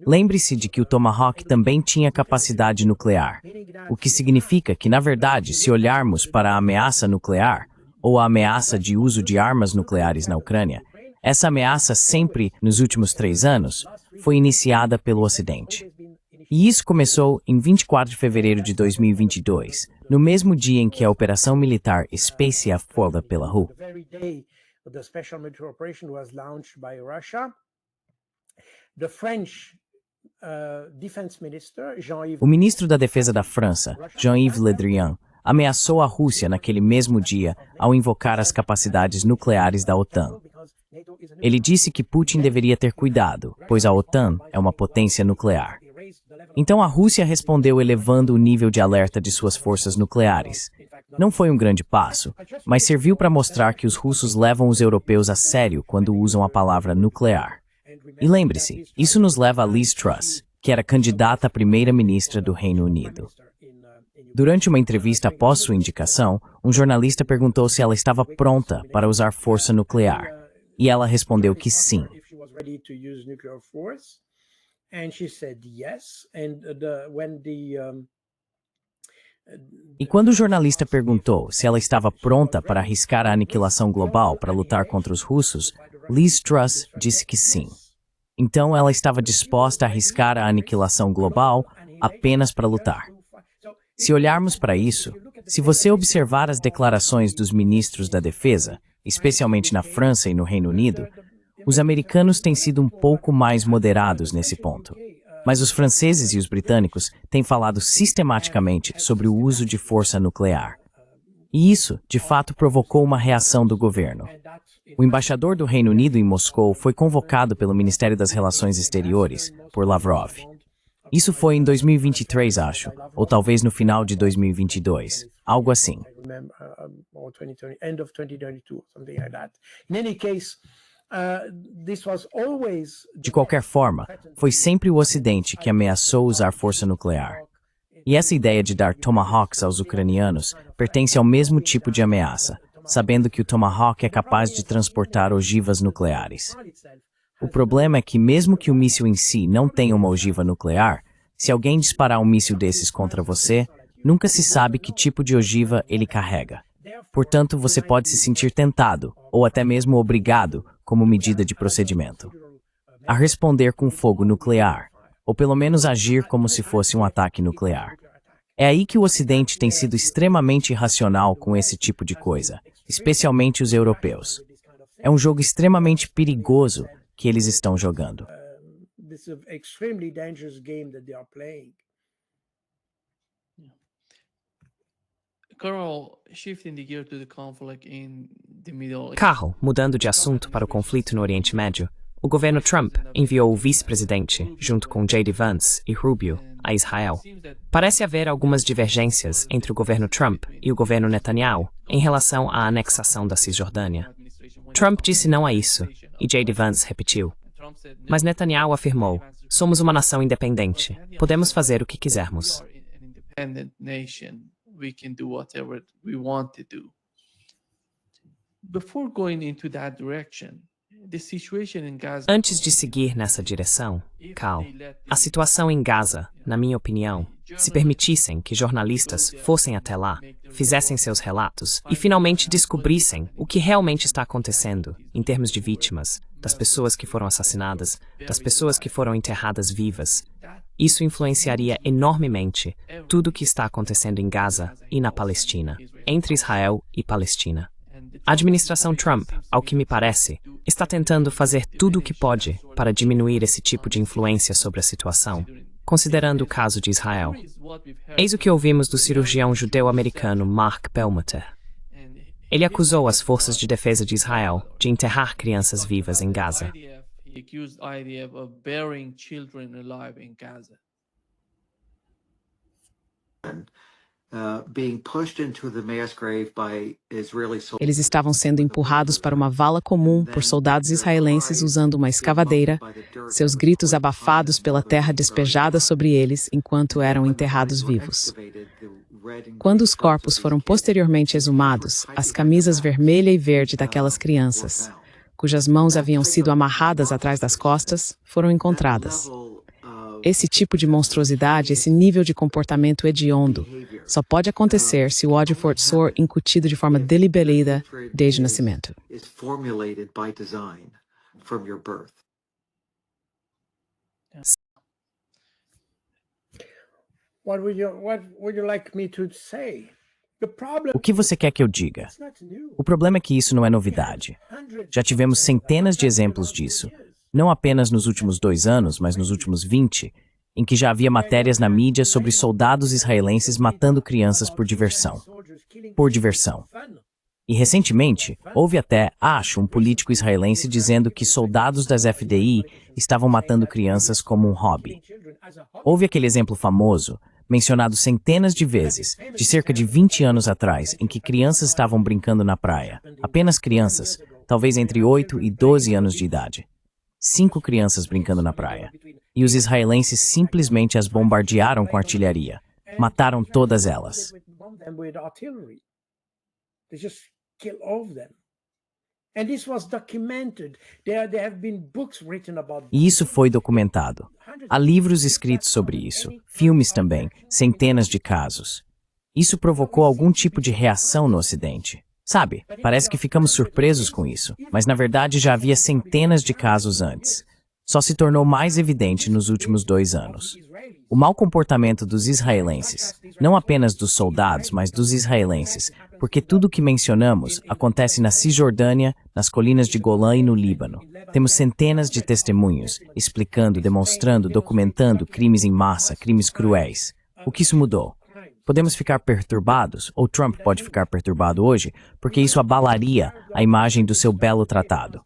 Lembre-se de que o Tomahawk também tinha capacidade nuclear, o que significa que, na verdade, se olharmos para a ameaça nuclear, ou a ameaça de uso de armas nucleares na Ucrânia, essa ameaça sempre, nos últimos 3 anos, foi iniciada pelo Ocidente. E isso começou em 24 de fevereiro de 2022, no mesmo dia em que a operação militar Spacea foi pela RU. O ministro da Defesa da França, Jean-Yves Le Drian, ameaçou a Rússia naquele mesmo dia ao invocar as capacidades nucleares da OTAN. Ele disse que Putin deveria ter cuidado, pois a OTAN é uma potência nuclear. Então a Rússia respondeu elevando o nível de alerta de suas forças nucleares. Não foi um grande passo, mas serviu para mostrar que os russos levam os europeus a sério quando usam a palavra nuclear. E lembre-se, isso nos leva a Liz Truss, que era candidata a primeira-ministra do Reino Unido. Durante uma entrevista após sua indicação, um jornalista perguntou se ela estava pronta para usar força nuclear. E ela respondeu que sim. E quando o jornalista perguntou se ela estava pronta para arriscar a aniquilação global para lutar contra os russos, Liz Truss disse que sim. Então ela estava disposta a arriscar a aniquilação global apenas para lutar. Se olharmos para isso, se você observar as declarações dos ministros da Defesa, especialmente na França e no Reino Unido, os americanos têm sido um pouco mais moderados nesse ponto. Mas os franceses e os britânicos têm falado sistematicamente sobre o uso de força nuclear. E isso, de fato, provocou uma reação do governo. O embaixador do Reino Unido em Moscou foi convocado pelo Ministério das Relações Exteriores, por Lavrov. Isso foi em 2023, acho, ou talvez no final de 2022, algo assim. De qualquer forma, foi sempre o Ocidente que ameaçou usar força nuclear. E essa ideia de dar Tomahawks aos ucranianos pertence ao mesmo tipo de ameaça, sabendo que o Tomahawk é capaz de transportar ogivas nucleares. O problema é que mesmo que o míssil em si não tenha uma ogiva nuclear, se alguém disparar um míssil desses contra você, nunca se sabe que tipo de ogiva ele carrega. Portanto, você pode se sentir tentado, ou até mesmo obrigado, como medida de procedimento, a responder com fogo nuclear, ou pelo menos agir como se fosse um ataque nuclear. É aí que o Ocidente tem sido extremamente irracional com esse tipo de coisa, especialmente os europeus. É um jogo extremamente perigoso que eles estão jogando. Carl, mudando de assunto para o conflito no Oriente Médio, o governo Trump enviou o vice-presidente, junto com J.D. Vance e Rubio, a Israel. Parece haver algumas divergências entre o governo Trump e o governo Netanyahu em relação à anexação da Cisjordânia. Trump disse não a isso, e J.D. Vance repetiu. Mas Netanyahu afirmou, somos uma nação independente, podemos fazer o que quisermos. Antes de seguir nessa direção, Cal, a situação em Gaza, na minha opinião, se permitissem que jornalistas fossem até lá, fizessem seus relatos e finalmente descobrissem o que realmente está acontecendo em termos de vítimas, das pessoas que foram assassinadas, das pessoas que foram enterradas vivas, isso influenciaria enormemente tudo o que está acontecendo em Gaza e na Palestina, entre Israel e Palestina. A administração Trump, ao que me parece, está tentando fazer tudo o que pode para diminuir esse tipo de influência sobre a situação, considerando o caso de Israel. Eis o que ouvimos do cirurgião judeu-americano Mark Perlmutter. Ele acusou as forças de defesa de Israel de enterrar crianças vivas em Gaza. Eles estavam sendo empurrados para uma vala comum por soldados israelenses usando uma escavadeira, seus gritos abafados pela terra despejada sobre eles enquanto eram enterrados vivos. Quando os corpos foram posteriormente exumados, as camisas vermelha e verde daquelas crianças, cujas mãos haviam sido amarradas atrás das costas, foram encontradas. Esse tipo de monstruosidade, esse nível de comportamento hediondo, só pode acontecer se o ódio for incutido de forma deliberada desde o nascimento. O que você quer que eu diga? O problema é que isso não é novidade. Já tivemos centenas de exemplos disso. Não apenas nos últimos 2 anos, mas nos últimos 20, em que já havia matérias na mídia sobre soldados israelenses matando crianças por diversão. Por diversão. E recentemente, houve até, acho, um político israelense dizendo que soldados das FDI estavam matando crianças como um hobby. Houve aquele exemplo famoso, mencionado centenas de vezes, de cerca de 20 anos atrás, em que crianças estavam brincando na praia. Apenas crianças, talvez entre 8 e 12 anos de idade. 5 crianças brincando na praia. E os israelenses simplesmente as bombardearam com artilharia. Mataram todas elas. E isso foi documentado. Há livros escritos sobre isso, filmes também, centenas de casos. Isso provocou algum tipo de reação no Ocidente. Sabe, parece que ficamos surpresos com isso, mas na verdade já havia centenas de casos antes. Só se tornou mais evidente nos últimos 2 anos. O mau comportamento dos israelenses, não apenas dos soldados, mas dos israelenses, porque tudo o que mencionamos acontece na Cisjordânia, nas colinas de Golã e no Líbano. Temos centenas de testemunhos, explicando, demonstrando, documentando crimes em massa, crimes cruéis. O que isso mudou? Podemos ficar perturbados, ou Trump pode ficar perturbado hoje, porque isso abalaria a imagem do seu belo tratado.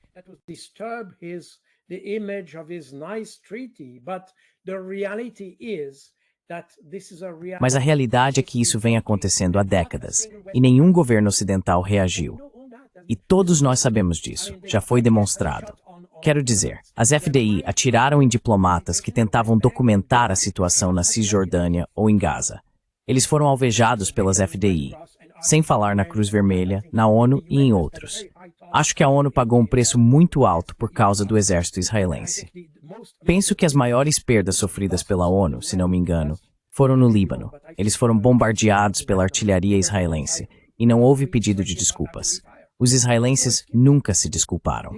Mas a realidade é que isso vem acontecendo há décadas, e nenhum governo ocidental reagiu. E todos nós sabemos disso, já foi demonstrado. Quero dizer, as FDI atiraram em diplomatas que tentavam documentar a situação na Cisjordânia ou em Gaza. Eles foram alvejados pelas FDI, sem falar na Cruz Vermelha, na ONU e em outros. Acho que a ONU pagou um preço muito alto por causa do exército israelense. Penso que as maiores perdas sofridas pela ONU, se não me engano, foram no Líbano. Eles foram bombardeados pela artilharia israelense e não houve pedido de desculpas. Os israelenses nunca se desculparam.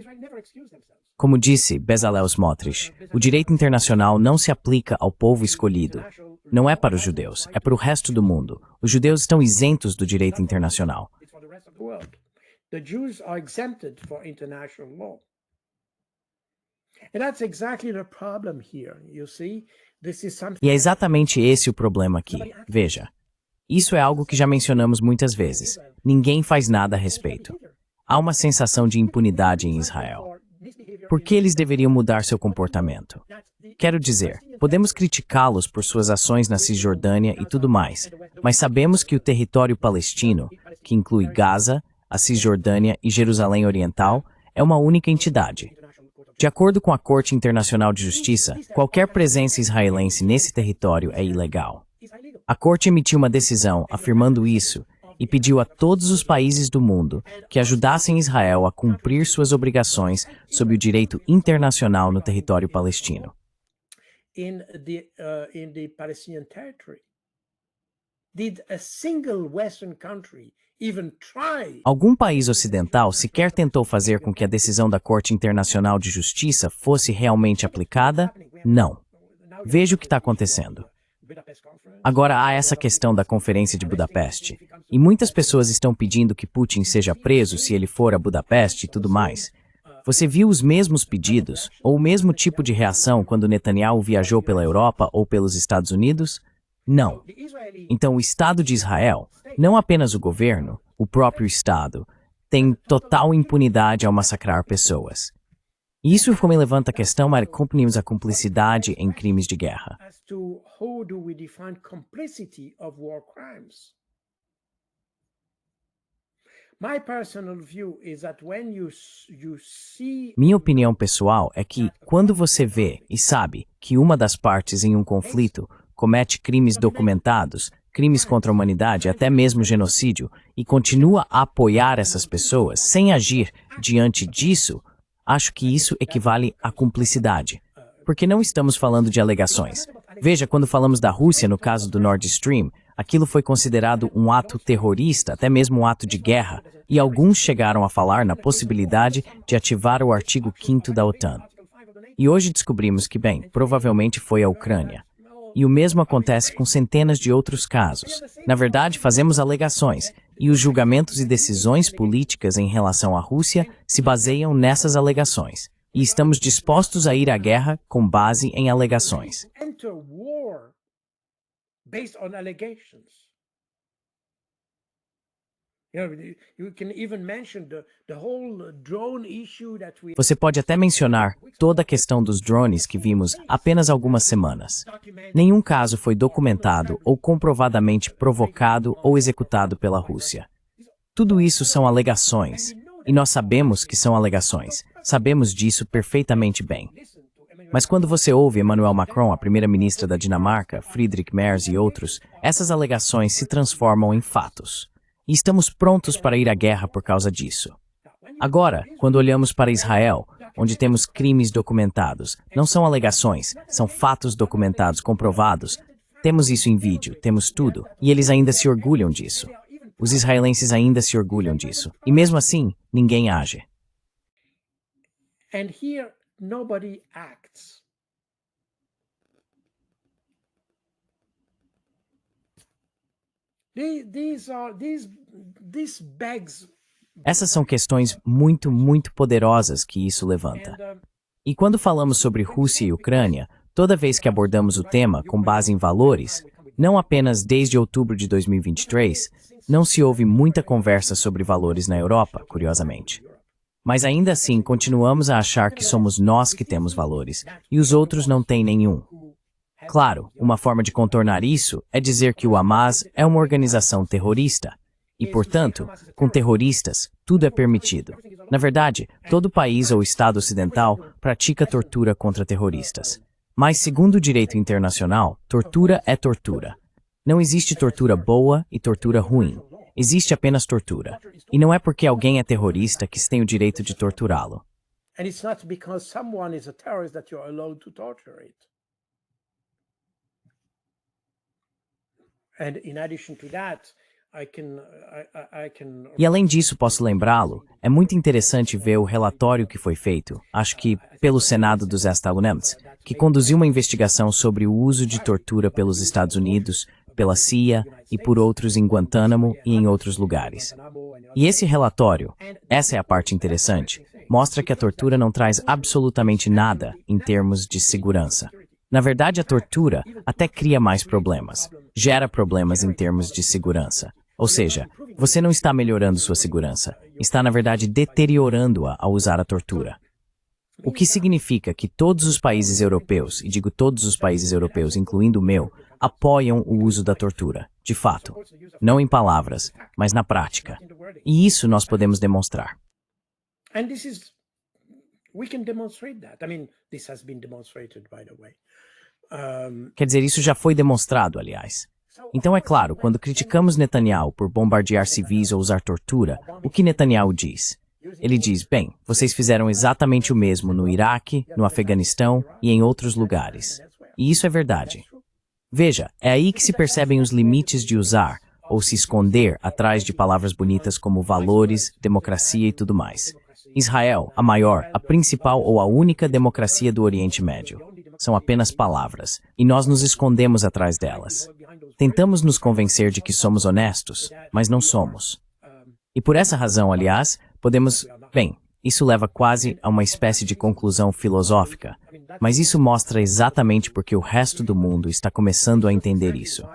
Como disse Bezalel Smotrich, o direito internacional não se aplica ao povo escolhido. Não é para os judeus, é para o resto do mundo. Os judeus estão isentos do direito internacional. E é exatamente esse o problema aqui. Veja, isso é algo que já mencionamos muitas vezes. Ninguém faz nada a respeito. Há uma sensação de impunidade em Israel. Por que eles deveriam mudar seu comportamento? Quero dizer, podemos criticá-los por suas ações na Cisjordânia e tudo mais, mas sabemos que o território palestino, que inclui Gaza, a Cisjordânia e Jerusalém Oriental, é uma única entidade. De acordo com a Corte Internacional de Justiça, qualquer presença israelense nesse território é ilegal. A Corte emitiu uma decisão afirmando isso e pediu a todos os países do mundo que ajudassem Israel a cumprir suas obrigações sob o direito internacional no território palestino. In the Palestinian territory, did a single Western country even try? Algum país ocidental sequer tentou fazer com que a decisão da Corte Internacional de Justiça fosse realmente aplicada? Não. Veja o que está acontecendo. Agora há essa questão da Conferência de Budapeste, e muitas pessoas estão pedindo que Putin seja preso se ele for a Budapeste e tudo mais. Você viu os mesmos pedidos, ou o mesmo tipo de reação quando Netanyahu viajou pela Europa ou pelos Estados Unidos? Não. Então o Estado de Israel, não apenas o governo, o próprio Estado, tem total impunidade ao massacrar pessoas. Isso como levanta a questão para cumprirmos a cumplicidade em crimes de guerra. As to how do we define complicity of war crimes? My personal view is that when you see Minha opinião pessoal é que, quando você vê e sabe que uma das partes em um conflito comete crimes documentados, crimes contra a humanidade, até mesmo genocídio, e continua a apoiar essas pessoas sem agir diante disso, acho que isso equivale à cumplicidade. Porque não estamos falando de alegações. Veja, quando falamos da Rússia no caso do Nord Stream, aquilo foi considerado um ato terrorista, até mesmo um ato de guerra, e alguns chegaram a falar na possibilidade de ativar o artigo 5º da OTAN. E hoje descobrimos que, bem, provavelmente foi a Ucrânia. E o mesmo acontece com centenas de outros casos. Na verdade, fazemos alegações, e os julgamentos e decisões políticas em relação à Rússia se baseiam nessas alegações. E estamos dispostos a ir à guerra com base em alegações. enter war based on allegations. You can even mention the whole drone issue that we Você pode até mencionar toda a questão dos drones que vimos apenas algumas semanas. Nenhum caso foi documentado ou comprovadamente provocado ou executado pela Rússia. Tudo isso são alegações, e nós sabemos que são alegações. Sabemos disso perfeitamente bem. Mas quando você ouve Emmanuel Macron, a primeira-ministra da Dinamarca, Friedrich Merz e outros, essas alegações se transformam em fatos. E estamos prontos para ir à guerra por causa disso. Agora, quando olhamos para Israel, onde temos crimes documentados, não são alegações, são fatos documentados, comprovados. Temos isso em vídeo, temos tudo, e eles ainda se orgulham disso. Os israelenses ainda se orgulham disso. E mesmo assim, ninguém age. and here nobody acts. These begs. Essas são questões muito, muito poderosas que isso levanta. E quando falamos sobre Rússia e Ucrânia, toda vez que abordamos o tema com base em valores, não apenas desde outubro de 2023, não se ouve muita conversa sobre valores na Europa, curiosamente. Mas ainda assim, continuamos a achar que somos nós que temos valores, e os outros não têm nenhum. Claro, uma forma de contornar isso é dizer que o Hamas é uma organização terrorista. E, portanto, com terroristas, tudo é permitido. Na verdade, todo país ou Estado ocidental pratica tortura contra terroristas. Mas, segundo o direito internacional, tortura é tortura. Não existe tortura boa e tortura ruim. Existe apenas tortura. E não é porque alguém é terrorista que se tem o direito de torturá-lo. And it's not because someone is a terrorist that you're allowed to torture it. And in addition to that, I can E além disso, posso lembrá-lo, é muito interessante ver o relatório que foi feito, acho que pelo Senado dos Estados Unidos, que conduziu uma investigação sobre o uso de tortura pelos Estados Unidos, pela CIA e por outros em Guantánamo e em outros lugares. E esse relatório, essa é a parte interessante, mostra que a tortura não traz absolutamente nada em termos de segurança. Na verdade, a tortura até cria mais problemas, gera problemas em termos de segurança. Ou seja, você não está melhorando sua segurança, está na verdade deteriorando-a ao usar a tortura. O que significa que todos os países europeus, e digo todos os países europeus, incluindo o meu, apoiam o uso da tortura, de fato. Não em palavras, mas na prática. E isso nós podemos demonstrar. And we can demonstrate that. I mean, this has been demonstrated, by the way. Quer dizer, isso já foi demonstrado, aliás. Então, é claro, quando criticamos Netanyahu por bombardear civis ou usar tortura, o que Netanyahu diz? Ele diz, bem, vocês fizeram exatamente o mesmo no Iraque, no Afeganistão e em outros lugares. E isso é verdade. Veja, é aí que se percebem os limites de usar ou se esconder atrás de palavras bonitas como valores, democracia e tudo mais. Israel, a maior, a principal ou a única democracia do Oriente Médio. São apenas palavras, e nós nos escondemos atrás delas. Tentamos nos convencer de que somos honestos, mas não somos. E por essa razão, aliás, podemos... Bem, isso leva quase a uma espécie de conclusão filosófica, mas isso mostra exatamente porque o resto do mundo está começando a entender isso.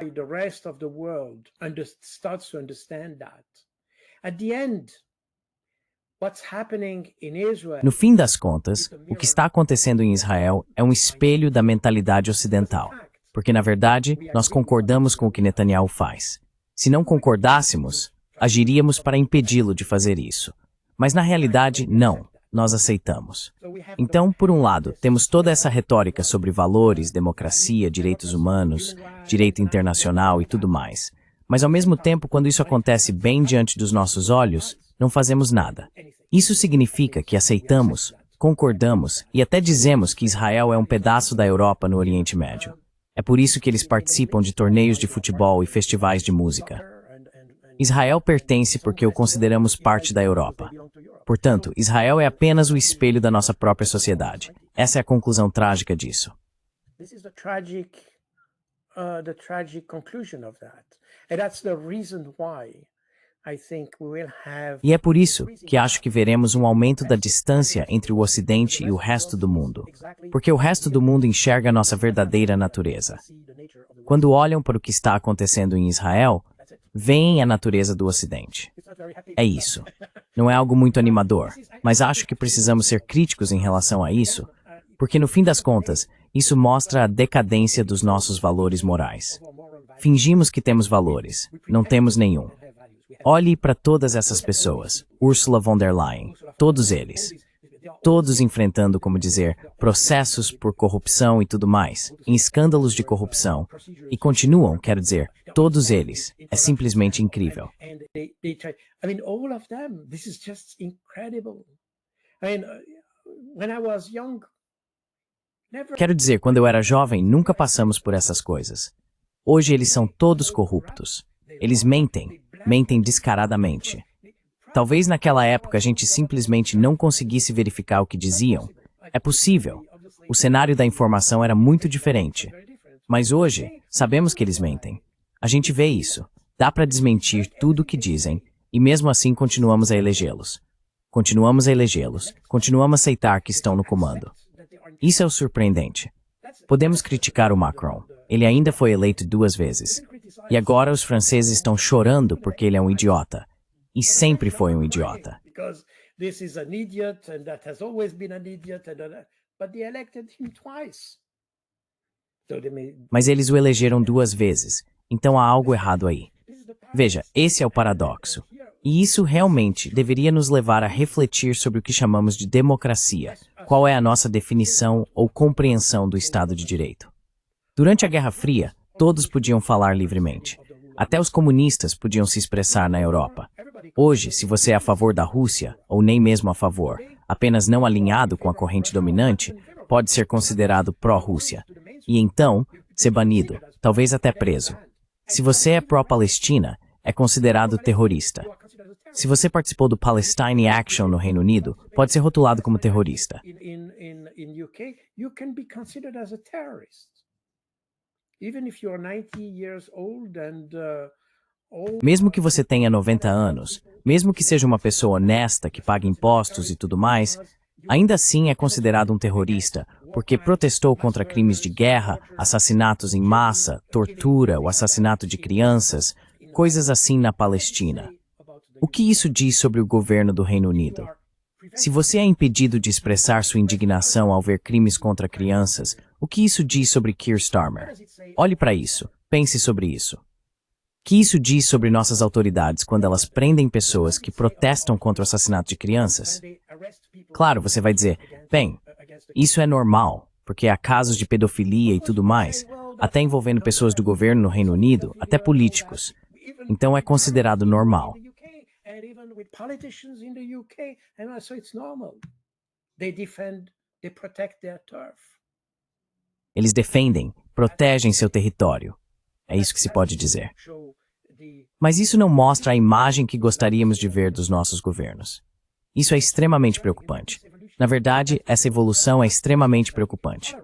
No fim das contas, o que está acontecendo em Israel é um espelho da mentalidade ocidental, porque, na verdade, nós concordamos com o que Netanyahu faz. Se não concordássemos, agiríamos para impedi-lo de fazer isso. Mas, na realidade, não. Nós aceitamos. Então, por um lado, temos toda essa retórica sobre valores, democracia, direitos humanos, direito internacional e tudo mais. Mas, ao mesmo tempo, quando isso acontece bem diante dos nossos olhos, não fazemos nada. Isso significa que aceitamos, concordamos e até dizemos que Israel é um pedaço da Europa no Oriente Médio. É por isso que eles participam de torneios de futebol e festivais de música. Israel pertence porque o consideramos parte da Europa. Portanto, Israel é apenas o espelho da nossa própria sociedade. Essa é a conclusão trágica disso. E é por isso que acho que veremos um aumento da distância entre o Ocidente e o resto do mundo. Porque o resto do mundo enxerga a nossa verdadeira natureza. Quando olham para o que está acontecendo em Israel, veem a natureza do Ocidente. É isso. Não é algo muito animador, mas acho que precisamos ser críticos em relação a isso, porque no fim das contas, isso mostra a decadência dos nossos valores morais. Fingimos que temos valores, não temos nenhum. Olhe para todas essas pessoas, Ursula von der Leyen, todos eles. Todos enfrentando, como dizer, processos por corrupção e tudo mais, em escândalos de corrupção. E continuam, quero dizer, todos eles. É simplesmente incrível. Quero dizer, quando eu era jovem, nunca passamos por essas coisas. Hoje eles são todos corruptos. Eles mentem descaradamente. Talvez naquela época a gente simplesmente não conseguisse verificar o que diziam. É possível. O cenário da informação era muito diferente. Mas hoje, sabemos que eles mentem. A gente vê isso. Dá para desmentir tudo o que dizem, e mesmo assim continuamos a elegê-los. Continuamos a elegê-los. Continuamos a aceitar que estão no comando. Isso é o surpreendente. Podemos criticar o Macron. Ele ainda foi eleito 2 vezes. E agora os franceses estão chorando porque ele é um idiota. E sempre foi um idiota. Mas eles o elegeram 2 vezes, então há algo errado aí. Veja, esse é o paradoxo. E isso realmente deveria nos levar a refletir sobre o que chamamos de democracia. Qual é a nossa definição ou compreensão do Estado de Direito? Durante a Guerra Fria, todos podiam falar livremente. Até os comunistas podiam se expressar na Europa. Hoje, se você é a favor da Rússia, ou nem mesmo a favor, apenas não alinhado com a corrente dominante, pode ser considerado pró-Rússia. E então, ser banido, talvez até preso. Se você é pró-Palestina, é considerado terrorista. Se você participou do Palestine Action no Reino Unido, pode ser rotulado como terrorista. Mesmo que você tenha 90 anos, mesmo que seja uma pessoa honesta, que pague impostos e tudo mais, ainda assim é considerado um terrorista, porque protestou contra crimes de guerra, assassinatos em massa, tortura, o assassinato de crianças, coisas assim na Palestina. O que isso diz sobre o governo do Reino Unido? Se você é impedido de expressar sua indignação ao ver crimes contra crianças, o que isso diz sobre Keir Starmer? Olhe para isso, pense sobre isso. O que isso diz sobre nossas autoridades quando elas prendem pessoas que protestam contra o assassinato de crianças? Claro, você vai dizer, bem, isso é normal, porque há casos de pedofilia e tudo mais, até envolvendo pessoas do governo no Reino Unido, até políticos. Então é considerado normal. Eles defendem, protegem seu território. É isso que se pode dizer. Mas isso não mostra a imagem que gostaríamos de ver dos nossos governos. Isso é extremamente preocupante. Na verdade, essa evolução é extremamente preocupante.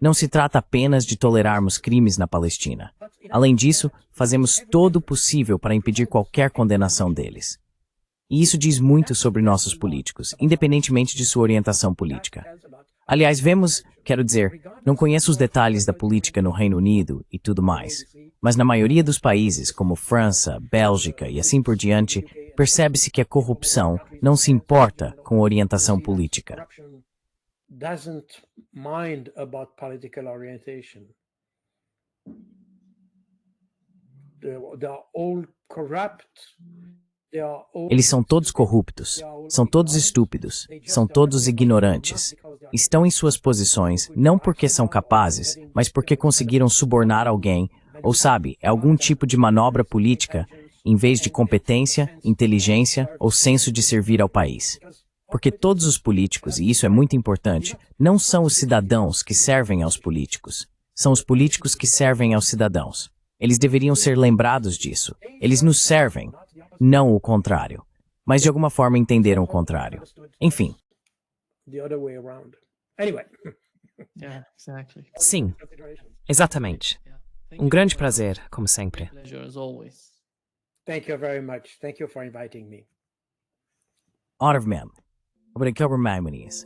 Não se trata apenas de tolerarmos crimes na Palestina. Além disso, fazemos todo o possível para impedir qualquer condenação deles. E isso diz muito sobre nossos políticos, independentemente de sua orientação política. Aliás, quero dizer, não conheço os detalhes da política no Reino Unido e tudo mais, mas na maioria dos países, como França, Bélgica e assim por diante, percebe-se que a corrupção não se importa com orientação política. Eles são todos corruptos, são todos estúpidos, são todos ignorantes. Estão em suas posições não porque são capazes, mas porque conseguiram subornar alguém, ou sabe, é algum tipo de manobra política, em vez de competência, inteligência ou senso de servir ao país. Porque todos os políticos, e isso é muito importante, não são os cidadãos que servem aos políticos. São os políticos que servem aos cidadãos. Eles deveriam ser lembrados disso. Eles nos servem, não o contrário. Mas de alguma forma entenderam o contrário. Enfim. Sim, exatamente. Um grande prazer, como sempre. Thank you very much. Thank you for inviting me. Obrigado, Muniz.